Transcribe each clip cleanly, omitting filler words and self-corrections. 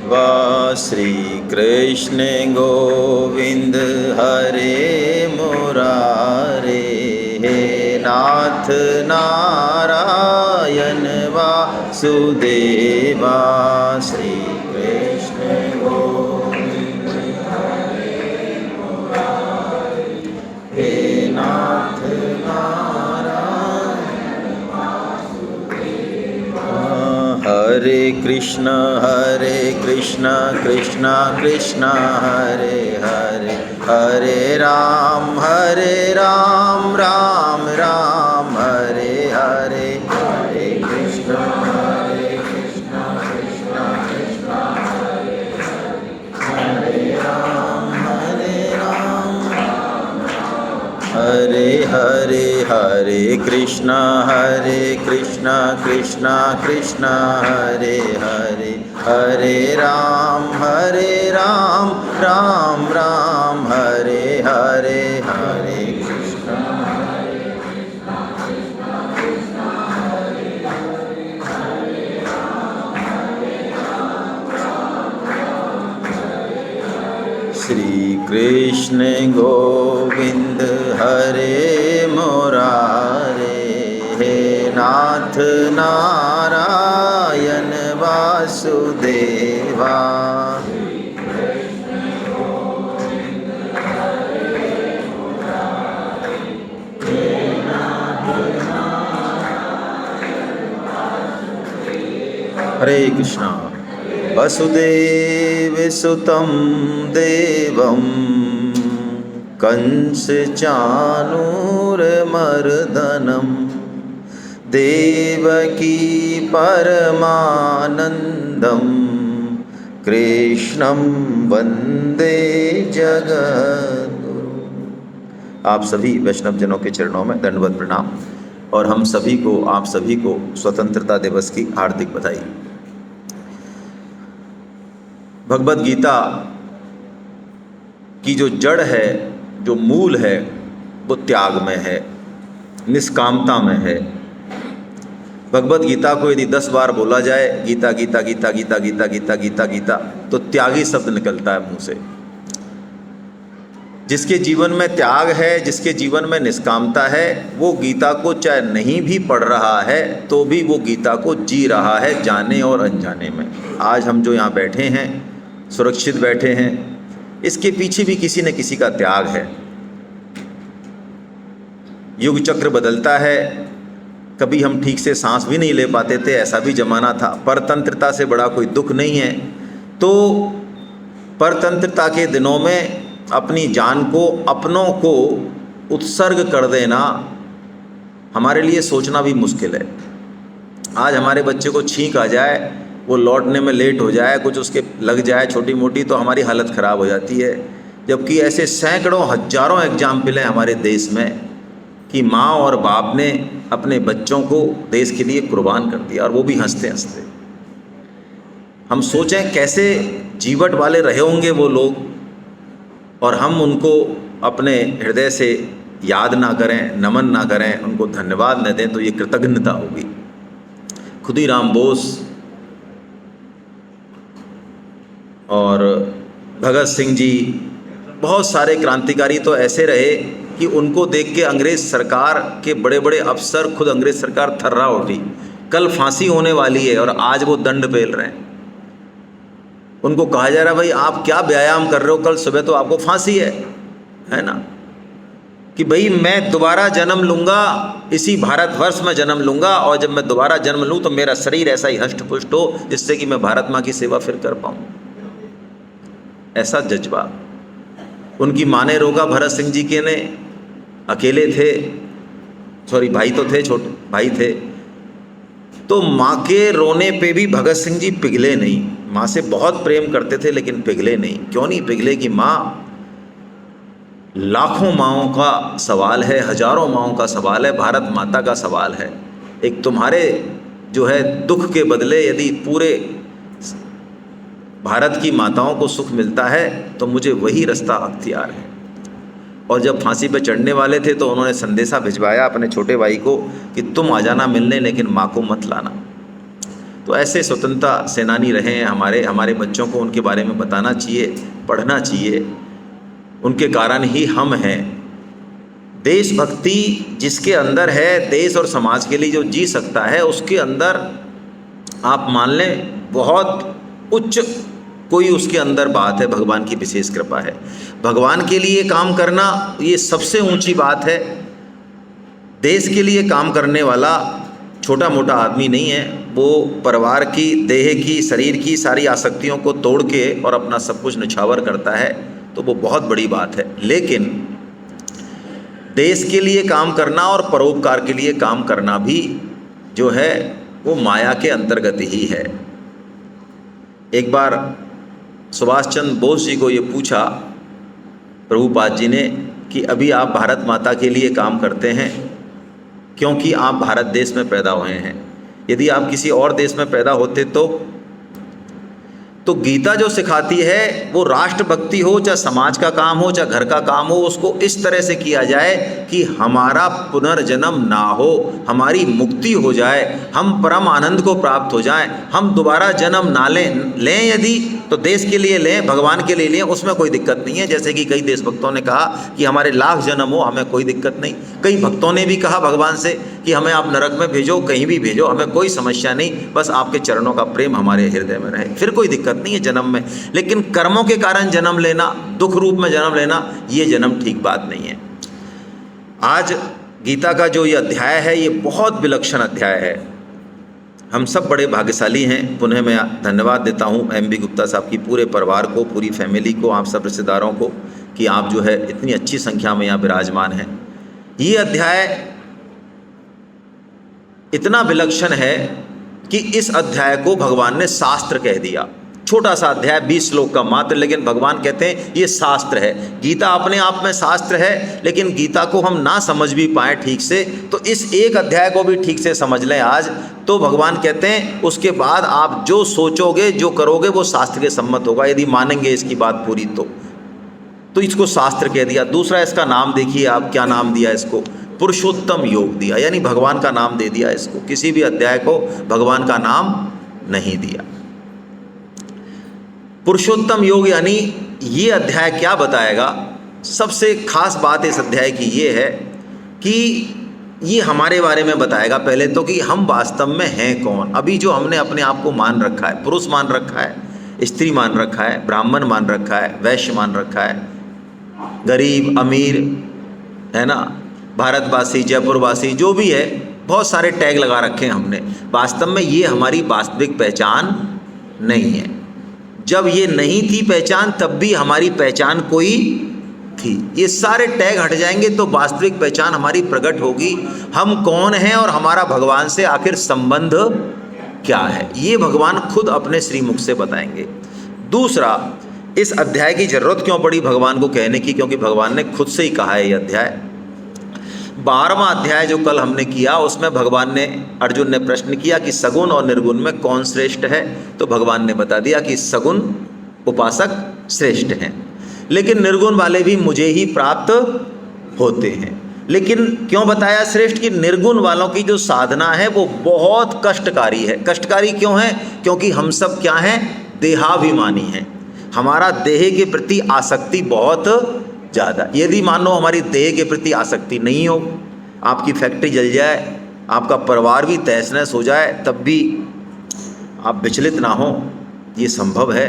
श्री कृष्ण गोविंद हरे मुरारे, हे नाथ नारायण वासुदेवा। श्री कृष्ण गोविंद हरे मुरारे, हे नाथ नारायण वासुदेवा। हरे कृष्ण कृष्ण कृष्ण हरे हरे, हरे राम राम राम हरे हरे। हरे कृष्ण कृष्ण कृष्ण हरे हरे, हरे राम हरे हरे। हरे कृष्ण कृष्ण कृष्ण हरे हरे, हरे राम राम राम हरे हरे। हरे कृष्ण श्री कृष्ण गोविंद हरे मुरारे, हे नाथ नारायण वासुदेवा। हरे कृष्णा। वसुदेव सुतं देवं कंस चाणूरमर्दनं, देवकी परमानंदं कृष्णं वंदे जगद्गुरुं। आप सभी वैष्णव जनों के चरणों में दंडवत प्रणाम, और हम सभी को, आप सभी को स्वतंत्रता दिवस की हार्दिक बधाई। भगवद गीता की जो जड़ है, जो मूल है, वो त्याग में है, निष्कामता में है। भगवद गीता को यदि 10 बार बोला जाए, गीता गीता गीता गीता गीता गीता गीता गीता, तो त्यागी शब्द निकलता है मुंह से। जिसके जीवन में त्याग है, जिसके जीवन में निष्कामता है, वो गीता को चाहे नहीं भी पढ़ रहा है तो भी वो गीता को जी रहा है, जाने और अनजाने में। आज हम जो यहाँ बैठे हैं, सुरक्षित बैठे हैं, इसके पीछे भी किसी न किसी का त्याग है। युग चक्र बदलता है, कभी हम ठीक से सांस भी नहीं ले पाते थे, ऐसा भी जमाना था। परतंत्रता से बड़ा कोई दुख नहीं है। तो परतंत्रता के दिनों में अपनी जान को, अपनों को उत्सर्ग कर देना हमारे लिए सोचना भी मुश्किल है। आज हमारे बच्चे को छींक आ जाए, वो लौटने में लेट हो जाए, कुछ उसके लग जाए छोटी मोटी, तो हमारी हालत ख़राब हो जाती है। जबकि ऐसे सैकड़ों हजारों एग्जाम्पल हैं हमारे देश में कि माँ और बाप ने अपने बच्चों को देश के लिए कुर्बान कर दिया, और वो भी हंसते हंसते। हम सोचें कैसे जीवट वाले रहे होंगे वो लोग, और हम उनको अपने हृदय से याद ना करें, नमन ना करें, उनको धन्यवाद न दें, तो ये कृतज्ञता होगी। खुदीराम बोस और भगत सिंह जी, बहुत सारे क्रांतिकारी तो ऐसे रहे कि उनको देख के अंग्रेज़ सरकार के बड़े बड़े अफसर, खुद अंग्रेज़ सरकार थर्रा उठी। कल फांसी होने वाली है और आज वो दंड पेल रहे हैं। उनको कहा जा रहा है, भाई आप क्या व्यायाम कर रहे हो, कल सुबह तो आपको फांसी है ना। कि भाई मैं दोबारा जन्म लूँगा, इसी भारतवर्ष में जन्म लूँगा, और जब मैं दोबारा जन्म लूँ तो मेरा शरीर ऐसा ही हष्ट पुष्ट हो जिससे कि मैं भारत माँ की सेवा फिर कर पाऊँ। ऐसा जज्बा उनकी माँ ने रोका। भरत सिंह जी के ने अकेले थे, सॉरी भाई तो थे, छोटे भाई थे, तो माँ के रोने पे भी भगत सिंह जी पिघले नहीं। माँ से बहुत प्रेम करते थे लेकिन पिघले नहीं। क्यों नहीं पिघले? कि माँ, लाखों माँओं का सवाल है, हजारों माँओं का सवाल है, भारत माता का सवाल है। एक तुम्हारे जो है दुख के बदले यदि पूरे भारत की माताओं को सुख मिलता है तो मुझे वही रास्ता अख्तियार है। और जब फांसी पे चढ़ने वाले थे तो उन्होंने संदेशा भिजवाया अपने छोटे भाई को कि तुम आ जाना मिलने, लेकिन माँ को मत लाना। तो ऐसे स्वतंत्रता सेनानी रहे हैं हमारे बच्चों को उनके बारे में बताना चाहिए, पढ़ना चाहिए। उनके कारण ही हम हैं। देशभक्ति जिसके अंदर है, देश और समाज के लिए जो जी सकता है, उसके अंदर आप मान लें बहुत उच्च कोई उसके अंदर बात है, भगवान की विशेष कृपा है। भगवान के लिए काम करना ये सबसे ऊंची बात है। देश के लिए काम करने वाला छोटा मोटा आदमी नहीं है, वो परिवार की, देह की, शरीर की सारी आसक्तियों को तोड़ के और अपना सब कुछ निछावर करता है, तो वो बहुत बड़ी बात है। लेकिन देश के लिए काम करना और परोपकार के लिए काम करना भी जो है वो माया के अंतर्गत ही है। एक बार सुभाष चंद्र बोस जी को ये पूछा प्रभुपाद जी ने कि अभी आप भारत माता के लिए काम करते हैं क्योंकि आप भारत देश में पैदा हुए हैं, यदि आप किसी और देश में पैदा होते तो गीता जो सिखाती है वो राष्ट्रभक्ति हो, चाहे समाज का काम हो, चाहे घर का काम हो, उसको इस तरह से किया जाए कि हमारा पुनर्जन्म ना हो, हमारी मुक्ति हो जाए, हम परम आनंद को प्राप्त हो जाएं, हम दोबारा जन्म ना लें यदि तो देश के लिए लें, भगवान के लिए लें, उसमें कोई दिक्कत नहीं है। जैसे कि कई देशभक्तों ने कहा कि हमारे लाख जन्म हो, हमें कोई दिक्कत नहीं। कई भक्तों ने भी कहा भगवान से कि हमें आप नरक में भेजो, कहीं भी भेजो, हमें कोई समस्या नहीं, बस आपके चरणों का प्रेम हमारे हृदय में रहे, फिर कोई दिक्कत नहीं है जन्म में। लेकिन कर्मों के कारण जन्म लेना, दुख रूप में जन्म लेना, ये जन्म ठीक बात नहीं है। आज गीता का जो ये अध्याय है, ये बहुत विलक्षण अध्याय है। हम सब बड़े भाग्यशाली हैं। पुनः मैं धन्यवाद देता हूँ MB गुप्ता साहब की पूरे परिवार को, पूरी फैमिली को, आप सब रिश्तेदारों को कि आप जो है इतनी अच्छी संख्या में यहाँ विराजमान हैं। ये अध्याय इतना विलक्षण है कि इस अध्याय को भगवान ने शास्त्र कह दिया। छोटा सा अध्याय 20 श्लोक का मात्र, लेकिन भगवान कहते हैं ये शास्त्र है। गीता अपने आप में शास्त्र है, लेकिन गीता को हम ना समझ भी पाए ठीक से, तो इस एक अध्याय को भी ठीक से समझ लें आज, तो भगवान कहते हैं उसके बाद आप जो सोचोगे, जो करोगे, वो शास्त्र के सम्मत होगा, यदि मानेंगे इसकी बात पूरी तो इसको शास्त्र कह दिया। दूसरा इसका नाम देखिए आप, क्या नाम दिया इसको? पुरुषोत्तम योग दिया, यानी भगवान का नाम दे दिया इसको। किसी भी अध्याय को भगवान का नाम नहीं दिया। पुरुषोत्तम योग यानी ये अध्याय क्या बताएगा? सबसे खास बात इस अध्याय की ये है कि ये हमारे बारे में बताएगा पहले तो कि हम वास्तव में हैं कौन। अभी जो हमने अपने आप को मान रखा है, पुरुष मान रखा है, स्त्री मान रखा है, ब्राह्मण मान रखा है, वैश्य मान रखा है, गरीब अमीर, है ना, भारतवासी, जयपुरवासी, जो भी है, बहुत सारे टैग लगा रखे हैं हमने। वास्तव में ये हमारी वास्तविक पहचान नहीं है। जब ये नहीं थी पहचान, तब भी हमारी पहचान कोई थी। ये सारे टैग हट जाएंगे तो वास्तविक पहचान हमारी प्रकट होगी। हम कौन हैं और हमारा भगवान से आखिर संबंध क्या है, ये भगवान खुद अपने श्रीमुख से बताएंगे। दूसरा, इस अध्याय की जरूरत क्यों पड़ी भगवान को कहने की? क्योंकि भगवान ने खुद से ही कहा है। ये अध्याय 12वां अध्याय जो कल हमने किया, उसमें भगवान ने, अर्जुन ने प्रश्न किया कि सगुण और निर्गुण में कौन श्रेष्ठ है, तो भगवान ने बता दिया कि सगुण उपासक श्रेष्ठ हैं, लेकिन निर्गुण वाले भी मुझे ही प्राप्त होते हैं। लेकिन क्यों बताया श्रेष्ठ? कि निर्गुण वालों की जो साधना है वो बहुत कष्टकारी है। कष्टकारी क्यों है? क्योंकि हम सब क्या हैं? देहाभिमानी हैं। हमारा देह के प्रति आसक्ति बहुत ज़्यादा। यदि मान लो हमारी देह के प्रति आसक्ति नहीं हो, आपकी फैक्ट्री जल जाए, आपका परिवार भी तहस नहस हो जाए, तब भी आप विचलित ना हो, ये संभव है।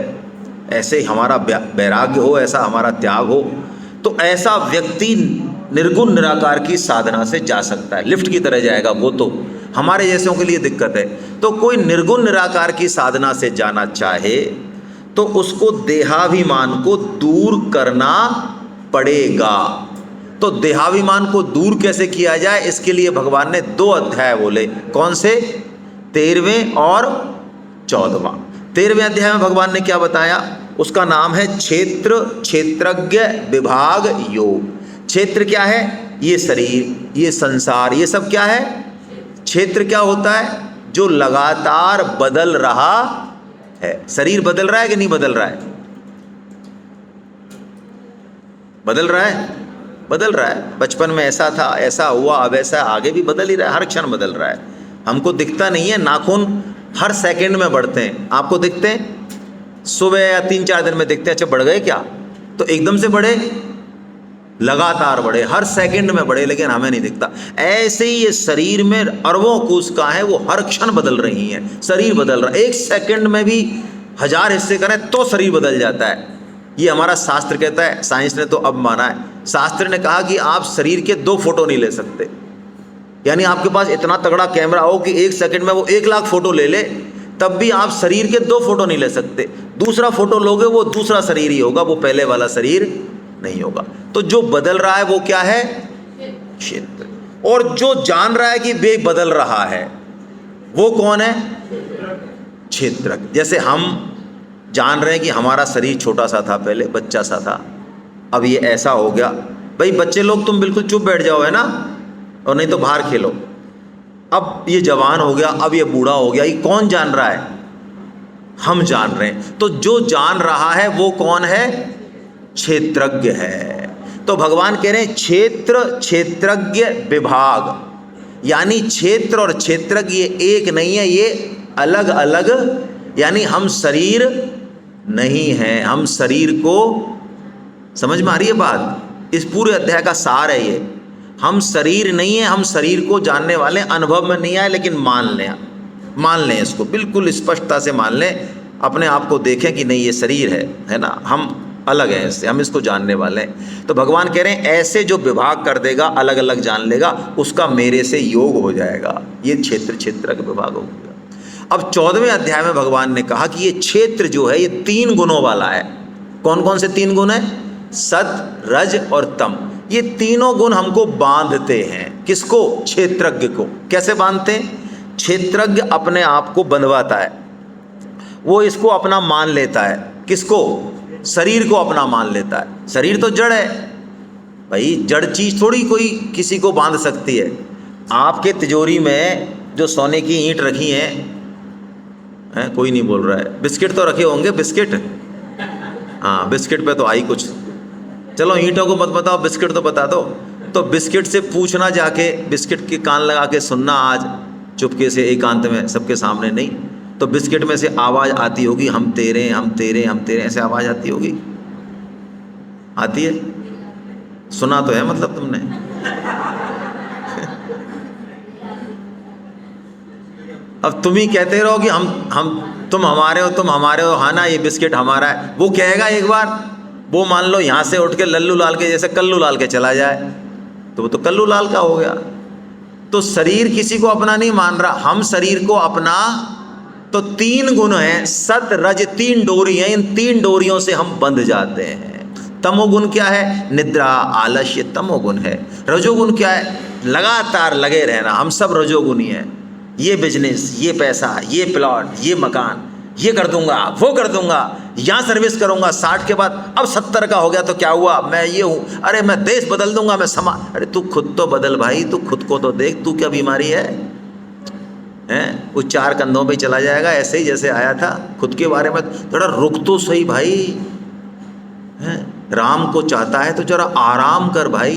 ऐसे हमारा वैराग्य हो, ऐसा हमारा त्याग हो, तो ऐसा व्यक्ति निर्गुण निराकार की साधना से जा सकता है। लिफ्ट की तरह जाएगा वो, तो हमारे जैसों के लिए दिक्कत है। तो कोई निर्गुण निराकार की साधना से जाना चाहे तो उसको देहाभिमान को दूर करना पड़ेगा। तो देहाभिमान को दूर कैसे किया जाए, इसके लिए भगवान ने 2 अध्याय बोले। कौन से? 13वें और 14वां। 13वें अध्याय में भगवान ने क्या बताया? उसका नाम है क्षेत्र क्षेत्रज्ञ विभाग योग। क्षेत्र क्या है? ये शरीर, ये संसार, ये सब क्या है? क्षेत्र क्या होता है? जो लगातार बदल रहा है। शरीर बदल रहा है कि नहीं बदल रहा है? बदल रहा है, बदल रहा है। बचपन में ऐसा था, ऐसा हुआ, अब ऐसा, आगे भी बदल ही रहा है, हर क्षण बदल रहा है। हमको दिखता नहीं है, नाखून हर सेकंड में बढ़ते हैं। आपको दिखते हैं सुबह या 3-4 दिन में दिखते हैं, अच्छा बढ़ गए क्या, तो एकदम से बढ़े, लगातार बढ़े, हर सेकंड में बढ़े, लेकिन हमें नहीं दिखता। ऐसे ही ये शरीर में अरबों कोशिकाएं वो हर क्षण बदल रही हैं, शरीर बदल रहा है। एक सेकंड में भी 1000 हिस्से करें तो शरीर बदल जाता है। ये हमारा शास्त्र कहता है, साइंस ने तो अब माना है। शास्त्र ने कहा कि आप शरीर के 2 फोटो नहीं ले सकते, यानी आपके पास इतना तगड़ा कैमरा हो कि 1 सेकंड में वो 1 लाख फोटो ले ले, तब भी आप शरीर के 2 फोटो नहीं ले सकते। दूसरा फोटो लोगे वो दूसरा शरीर ही होगा, वो पहले वाला शरीर नहीं होगा। तो जो बदल रहा है वो क्या है? क्षेत्र। और जो जान रहा है कि वे बदल रहा है वो कौन है? क्षेत्रज्ञ। जैसे हम जान रहे हैं कि हमारा शरीर छोटा सा था, पहले बच्चा सा था, अब ये ऐसा हो गया। भाई बच्चे लोग तुम बिल्कुल चुप बैठ जाओ, है ना, और नहीं तो बाहर खेलो। अब ये जवान हो गया, अब ये बूढ़ा हो गया, ये कौन जान रहा है? हम जान रहे हैं। तो जो जान रहा है वो कौन है? क्षेत्रज्ञ है। तो भगवान कह रहे हैं क्षेत्र क्षेत्रज्ञ विभाग, यानी क्षेत्र और क्षेत्रज्ञ ये एक नहीं है, ये अलग अलग, यानी हम शरीर नहीं है। हम शरीर को, समझ में आ रही है बात? इस पूरे अध्याय का सार है ये। हम शरीर नहीं है, हम शरीर को जानने वाले, अनुभव में नहीं आए लेकिन मान लें इसको, बिल्कुल स्पष्टता से मान लें, अपने आप को देखें कि नहीं ये शरीर है ना, हम अलग हैं इससे, हम इसको जानने वाले हैं। तो भगवान कह रहे हैं ऐसे जो विभाग कर देगा, अलग अलग जान लेगा, उसका मेरे से योग हो जाएगा। ये क्षेत्र क्षेत्रज्ञ विभाग हो गया। अब 14वें अध्याय में भगवान ने कहा कि ये क्षेत्र जो है ये 3 गुणों वाला है। कौन कौन से 3 गुण है? सत, रज और तम। ये तीनों गुण हमको बांधते हैं। किसको? क्षेत्रज्ञ को। कैसे बांधते हैं? क्षेत्रज्ञ अपने आप को बंधवाता है, वो इसको अपना मान लेता है। किसको? शरीर को अपना मान लेता है। शरीर तो जड़ है भाई, जड़ चीज थोड़ी कोई किसी को बांध सकती है। आपके तिजोरी में जो सोने की ईंट रखी हैं, कोई नहीं बोल रहा है, बिस्किट तो रखे होंगे, बिस्किट, हाँ बिस्किट पे तो आई कुछ, चलो ईंटों को मत बताओ, बिस्किट तो बता दो। तो बिस्किट से पूछना जाके, बिस्किट के कान लगा के सुनना आज चुपके से, एकांत में, सबके सामने नहीं। तो बिस्किट में से आवाज़ आती होगी, हम तेरे हम तेरे हम तेरे, ऐसे आवाज़ आती होगी, आती है? सुना तो है मतलब तुमने। अब तुम ही कहते रहो कि हम तुम हमारे हो, तुम हमारे हो, हाँ ना ये बिस्किट हमारा है। वो कहेगा एक बार, वो मान लो यहाँ से उठ के लल्लू लाल के जैसे कल्लू लाल के चला जाए, तो वो तो कल्लू लाल का हो गया। तो शरीर किसी को अपना नहीं मान रहा, हम शरीर को अपना। तो 3 गुण हैं, सत रज, 3 डोरी हैं, इन 3 डोरियों से हम बंध जाते हैं। तमोगुण क्या है? निद्रा, आलस्य, तमोगुण है। रजोगुण क्या है? लगातार लगे रहना, हम सब रजोगुणी हैं। ये बिजनेस, ये पैसा, ये प्लॉट, ये मकान, ये कर दूंगा, वो कर दूंगा, यहाँ सर्विस करूंगा, 60 के बाद, अब 70 का हो गया तो क्या हुआ, मैं ये हूँ, अरे मैं देश बदल दूंगा, मैं समाज। अरे तू खुद तो बदल भाई, तू खुद को तो देख, तू क्या बीमारी है? वो 4 कंधों पे चला जाएगा ऐसे ही जैसे आया था। खुद के बारे में थोड़ा रुक तो सही भाई, राम को चाहता है तो जरा आराम कर भाई,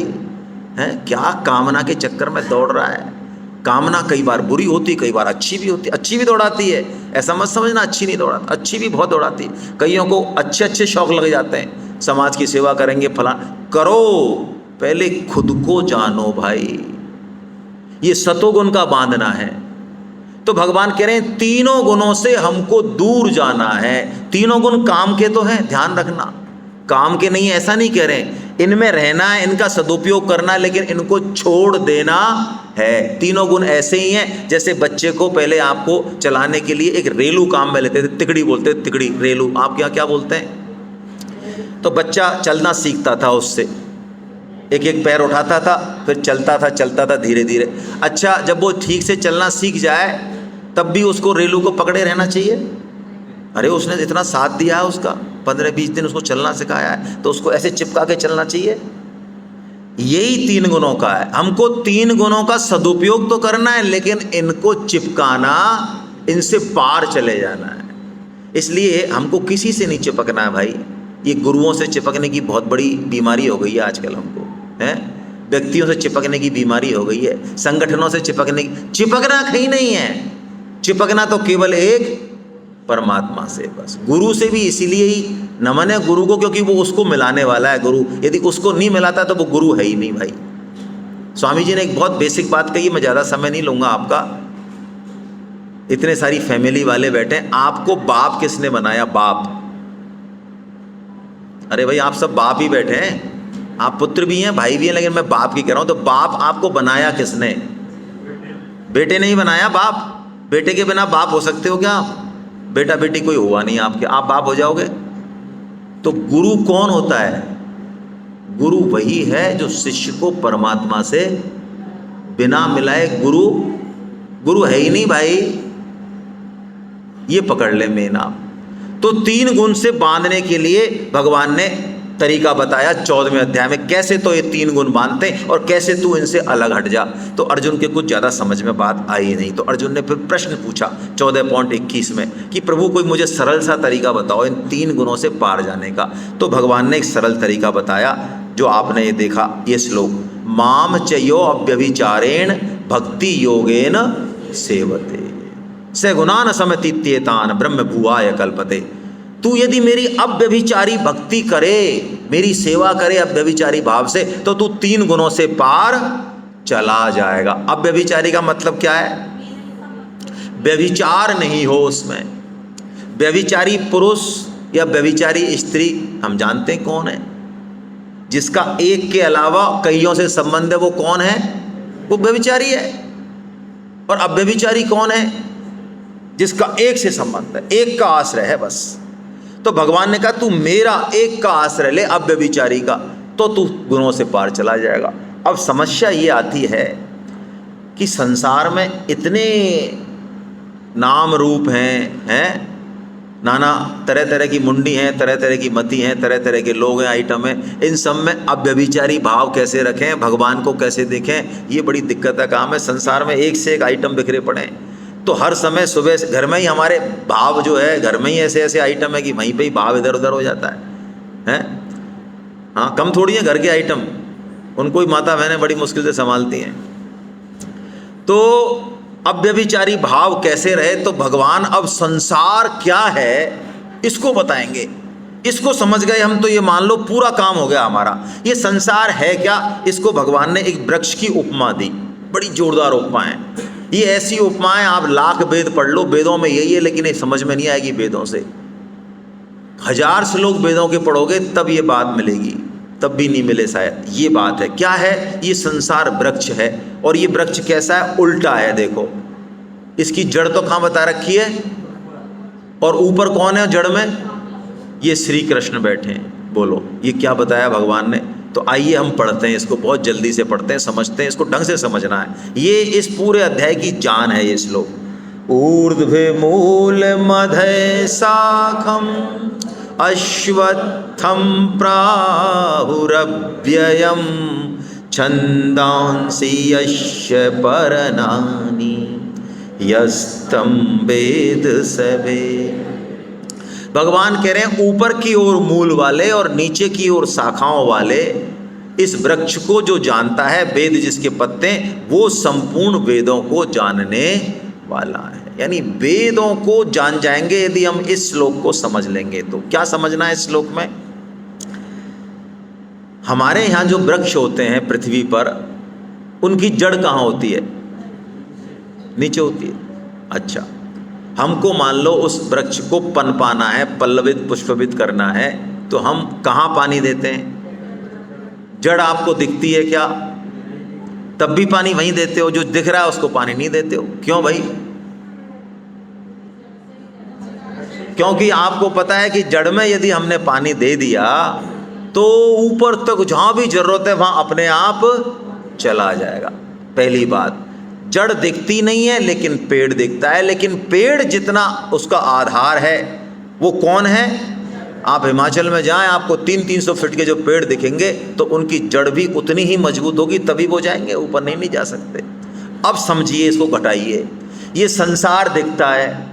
क्या कामना के चक्कर में दौड़ रहा है? कामना कई बार बुरी होती, कई बार अच्छी भी होती, अच्छी भी दौड़ाती है, ऐसा मत समझना अच्छी नहीं दौड़ाती, अच्छी भी बहुत दौड़ाती है। कईयों को अच्छे अच्छे शौक लग जाते हैं, समाज की सेवा करेंगे, फला करो, पहले खुद को जानो भाई। ये सतोगुण का बांधना है। तो भगवान कह रहे हैं 3 गुणों से हमको दूर जाना है। 3 गुण काम के तो हैं, ध्यान रखना, काम के नहीं, ऐसा नहीं कह रहे। इनमें रहना है, इनका सदुपयोग करना है, लेकिन इनको छोड़ देना है। 3 गुण ऐसे ही हैं जैसे बच्चे को पहले आपको चलाने के लिए एक रेलू काम में लेते थे, तिकड़ी बोलते थे, तिकड़ी रेलू, आप क्या क्या बोलते हैं? तो बच्चा चलना सीखता था, उससे एक एक पैर उठाता था, फिर चलता था धीरे धीरे। अच्छा, जब वो ठीक से चलना सीख जाए तब भी उसको रेलू को पकड़े रहना चाहिए? अरे उसने इतना साथ दिया है, उसका 15-20 दिन उसको चलना सिखाया है, तो उसको ऐसे चिपका के चलना चाहिए? यही 3 गुणों का है। हमको 3 गुणों का सदुपयोग तो करना है, लेकिन इनको चिपकाना, इनसे पार चले जाना है। इसलिए हमको किसी से नहीं चिपकना है भाई। ये गुरुओं से चिपकने की बहुत बड़ी बीमारी हो गई है आजकल हमको, है? व्यक्तियों से चिपकने की बीमारी हो गई है, संगठनों से चिपकना कहीं नहीं है। चिपकना तो केवल एक परमात्मा से बस। गुरु से भी इसीलिए ही नमन है गुरु को, क्योंकि वो उसको मिलाने वाला है गुरु। यदि उसको नहीं मिलाता तो वो गुरु है ही नहीं भाई। स्वामी जी ने एक बहुत बेसिक बात कही, मैं ज़्यादा समय नहीं लूँगा आपका, इतने सारी फैमिली वाले बैठे हैं। आपको बाप किसने बनाया? बाप। अरे भाई आप सब बाप ही बैठे हैं, आप पुत्र भी हैं भाई भी हैं, लेकिन मैं बाप की कह रहा हूँ। तो बाप आपको बनाया किसने? बेटे नहीं बनाया बाप। बेटे के बिना बाप हो सकते हो क्या? बेटा बेटी कोई हुआ नहीं आपके, आप बाप हो जाओगे? तो गुरु कौन होता है? गुरु वही है जो शिष्य को परमात्मा से बिना मिलाए, गुरु है ही नहीं भाई, ये पकड़ ले मेन आप। तो 3 गुण से बांधने के लिए भगवान ने तरीका बताया 14वें अध्याय में, कैसे तो ये 3 गुण बांधते हैं और कैसे तू इनसे अलग हट जा। तो अर्जुन के कुछ ज़्यादा समझ में बात आई नहीं, तो अर्जुन ने फिर प्रश्न पूछा 14.21 में कि प्रभु कोई मुझे सरल सा तरीका बताओ इन 3 गुणों से पार जाने का। तो भगवान ने एक सरल तरीका बताया, जो आपने ये देखा, ये श्लोक, माम चयो अव्यभिचारेण भक्ति योगेन सेवते सगुणान समतीत्येतान ब्रह्म भुवाय कल्पते। तू यदि मेरी अव्यभिचारी भक्ति करे, मेरी सेवा करे अव्यभिचारी भाव से, तो तू 3 गुणों से पार चला जाएगा। अव्यभिचारी का मतलब क्या है? व्यभिचार नहीं हो उसमें। व्यभिचारी पुरुष या व्यभिचारी स्त्री हम जानते हैं कौन है, जिसका एक के अलावा कईयों से संबंध है, वो कौन है? वो व्यभिचारी है। और अव्यभिचारी कौन है? जिसका एक से संबंध है, एक का आश्रय है बस। तो भगवान ने कहा तू मेरा एक का आश्रय ले अव्यभिचारी का, तो तू गुणों से पार चला जाएगा। अब समस्या ये आती है कि संसार में इतने नाम रूप हैं, नाना तरह तरह की मुंडी हैं, तरह तरह की मति हैं, तरह तरह के लोग हैं, आइटम हैं। इन सब में अव्यभिचारी भाव कैसे रखें, भगवान को कैसे देखें, ये बड़ी दिक्कत का काम है। संसार में एक से एक आइटम बिखरे पड़े हैं। तो हर समय सुबह से घर में ही हमारे भाव जो है, घर में ही ऐसे ऐसे आइटम है कि वहीं पे ही भाव इधर उधर हो जाता है। हाँ, कम थोड़ी है घर के आइटम, उनको ही माता बहनें बड़ी मुश्किल से संभालती हैं। तो अव्यभिचारी भाव कैसे रहे, तो भगवान अब संसार क्या है इसको बताएंगे। इसको समझ गए हम तो ये मान लो पूरा काम हो गया हमारा। ये संसार है क्या, इसको भगवान ने एक वृक्ष की उपमा दी, बड़ी जोरदार उपमा है। ये ऐसी उपमाएं आप लाख वेद पढ़ लो, वेदों में यही है, लेकिन ये समझ में नहीं आएगी वेदों से। 1000 श्लोक वेदों के पढ़ोगे तब ये बात मिलेगी, तब भी नहीं मिले शायद। ये बात है, क्या है? ये संसार वृक्ष है, और ये वृक्ष कैसा है? उल्टा है। देखो इसकी जड़ तो कहाँ बता रखी है, और ऊपर कौन है जड़ में? ये श्री कृष्ण बैठे हैं। बोलो ये क्या बताया भगवान ने? तो आइए हम पढ़ते हैं इसको, बहुत जल्दी से पढ़ते हैं, समझते हैं, इसको ढंग से समझना है। ये इस पूरे अध्याय की जान है ये श्लोक। ऊर्ध्वे मूल मधे शाखम अश्वत्थम प्राहुरव्ययम छंदांसि यस्य परनानि यस्तम वेद सवे। भगवान कह रहे हैं ऊपर की ओर मूल वाले और नीचे की ओर शाखाओं वाले इस वृक्ष को जो जानता है, वेद जिसके पत्ते, वो संपूर्ण वेदों को जानने वाला है। यानी वेदों को जान जाएंगे यदि हम इस श्लोक को समझ लेंगे। तो क्या समझना है इस श्लोक में? हमारे यहाँ जो वृक्ष होते हैं पृथ्वी पर, उनकी जड़ कहाँ होती है? नीचे होती है। अच्छा, हमको मान लो उस वृक्ष को पनपाना है, पल्लवित पुष्पवित करना है, तो हम कहाँ पानी देते हैं? जड़ आपको दिखती है क्या? तब भी पानी वहीं देते हो, जो दिख रहा है उसको पानी नहीं देते हो। क्यों भाई? क्योंकि आपको पता है कि जड़ में यदि हमने पानी दे दिया तो ऊपर तक जहाँ भी जरूरत है वहाँ अपने आप चला जाएगा। पहली बात, जड़ दिखती नहीं है लेकिन पेड़ दिखता है। लेकिन पेड़ जितना उसका आधार है, वो कौन है? आप हिमाचल में जाएं, आपको 300-300 फीट के जो पेड़ दिखेंगे तो उनकी जड़ भी उतनी ही मजबूत होगी, तभी वो जाएंगे, ऊपर नहीं जा सकते। अब समझिए, इसको घटाइए। ये संसार दिखता है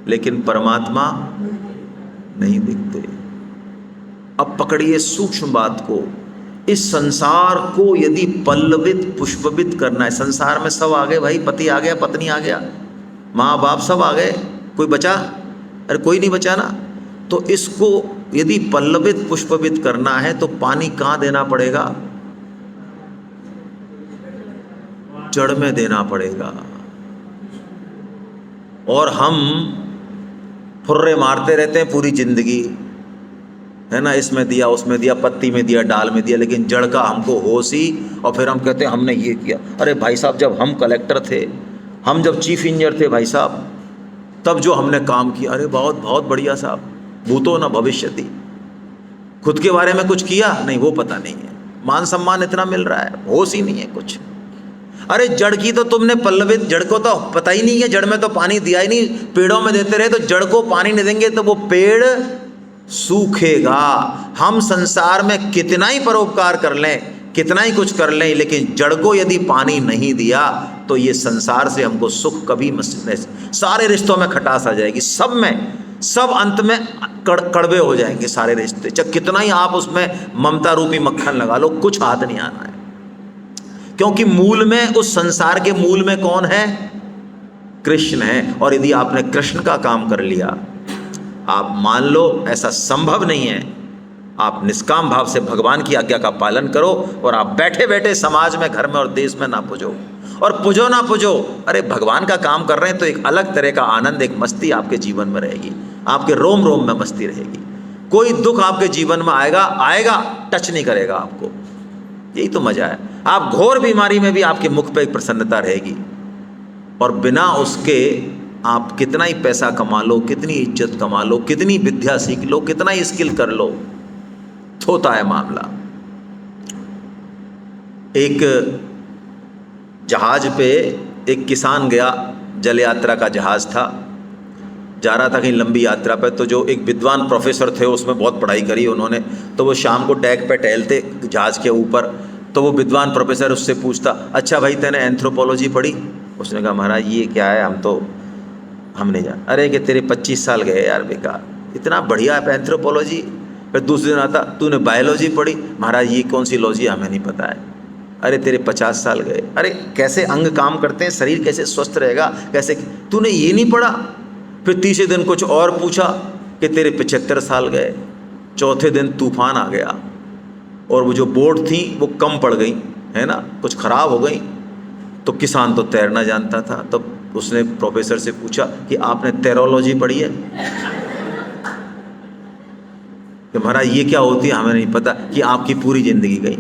लेकिन परमात्मा नहीं दिखते। अब पकड़िए सूक्ष्म बात को, इस संसार को यदि पल्लवित पुष्पित करना है, संसार में सब आ गए भाई, पति आ गया, पत्नी आ गया, माँ बाप सब आ गए, कोई बचा? अरे कोई नहीं बचा ना। तो इसको यदि पल्लवित पुष्पित करना है तो पानी कहाँ देना पड़ेगा? जड़ में देना पड़ेगा। और हम फुर्रे मारते रहते हैं पूरी जिंदगी, है ना, इसमें दिया, उसमें दिया, पत्ती में दिया, डाल में दिया, लेकिन जड़ का हमको होश ही, और फिर हम कहते हैं हमने ये किया। अरे भाई साहब, जब हम कलेक्टर थे, हम जब चीफ इंजीनियर थे भाई साहब, तब जो हमने काम किया, अरे बहुत बहुत बढ़िया साहब, भूतो न भविष्यति। खुद के बारे में कुछ किया नहीं, वो पता नहीं है, मान सम्मान इतना मिल रहा है, होश ही नहीं है कुछ। अरे जड़ की तो तुमने पल्लवित, जड़ को तो पता ही नहीं है, जड़ में तो पानी दिया ही नहीं, पेड़ों में देते रहे तो जड़ को पानी नहीं देंगे तो वो पेड़ सूखेगा। हम संसार में कितना ही परोपकार कर लें, कितना ही कुछ कर लें, लेकिन जड़ को यदि पानी नहीं दिया तो ये संसार से हमको सुख कभी नहीं। सारे रिश्तों में खटास आ जाएगी, सब में, सब अंत में कड़वे हो जाएंगे सारे रिश्ते, चाहे कितना ही आप उसमें ममता रूपी मक्खन लगा लो, कुछ हाथ नहीं आना है। क्योंकि मूल में, उस संसार के मूल में कौन है? कृष्ण है। और यदि आपने कृष्ण का काम कर लिया, आप मान लो ऐसा संभव नहीं है, आप निष्काम भाव से भगवान की आज्ञा का पालन करो और आप बैठे बैठे समाज में, घर में और देश में ना पुजो, और पुजो ना पुजो, अरे भगवान का काम कर रहे हैं तो एक अलग तरह का आनंद, एक मस्ती आपके जीवन में रहेगी, आपके रोम रोम में मस्ती रहेगी। कोई दुख आपके जीवन में आएगा, आएगा, टच नहीं करेगा आपको, यही तो मजा है। आप घोर बीमारी में भी आपके मुख पे एक प्रसन्नता रहेगी, और बिना उसके आप कितना ही पैसा कमा लो, कितनी इज्जत कमा लो, कितनी विद्या सीख लो, कितना ही स्किल कर लो, होता है मामला। एक जहाज पे एक किसान गया, जल यात्रा का जहाज था, जा रहा था कहीं लंबी यात्रा पे, तो जो एक विद्वान प्रोफेसर थे, उसमें बहुत पढ़ाई करी उन्होंने, तो वो शाम को डेक पे टहलते जहाज के ऊपर, तो वो विद्वान प्रोफेसर उससे पूछता, अच्छा भाई तेने एंथ्रोपोलॉजी पढ़ी? उसने कहा महाराज ये क्या है, हम नहीं जान। अरे कि तेरे 25 साल गए यार बेकार, इतना बढ़िया है एंथ्रोपोलॉजी। फिर दूसरे दिन आता, तूने बायोलॉजी पढ़ी? महाराज ये कौन सी लॉजी, हमें नहीं पता है। अरे तेरे 50 साल गए। अरे कैसे अंग काम करते हैं, शरीर कैसे स्वस्थ रहेगा, कैसे, तूने ये नहीं पढ़ा? फिर तीसरे दिन कुछ और पूछा कि तेरे 75 साल गए। चौथे दिन तूफान आ गया और वो जो बोट थी वो कम पड़ गई, है ना, कुछ ख़राब हो गई, तो किसान तो तैरना जानता था, तो उसने प्रोफेसर से पूछा कि आपने तैरोलॉजी पढ़ी है? कि महाराज ये क्या होती है, हमें नहीं पता। कि आपकी पूरी जिंदगी गई।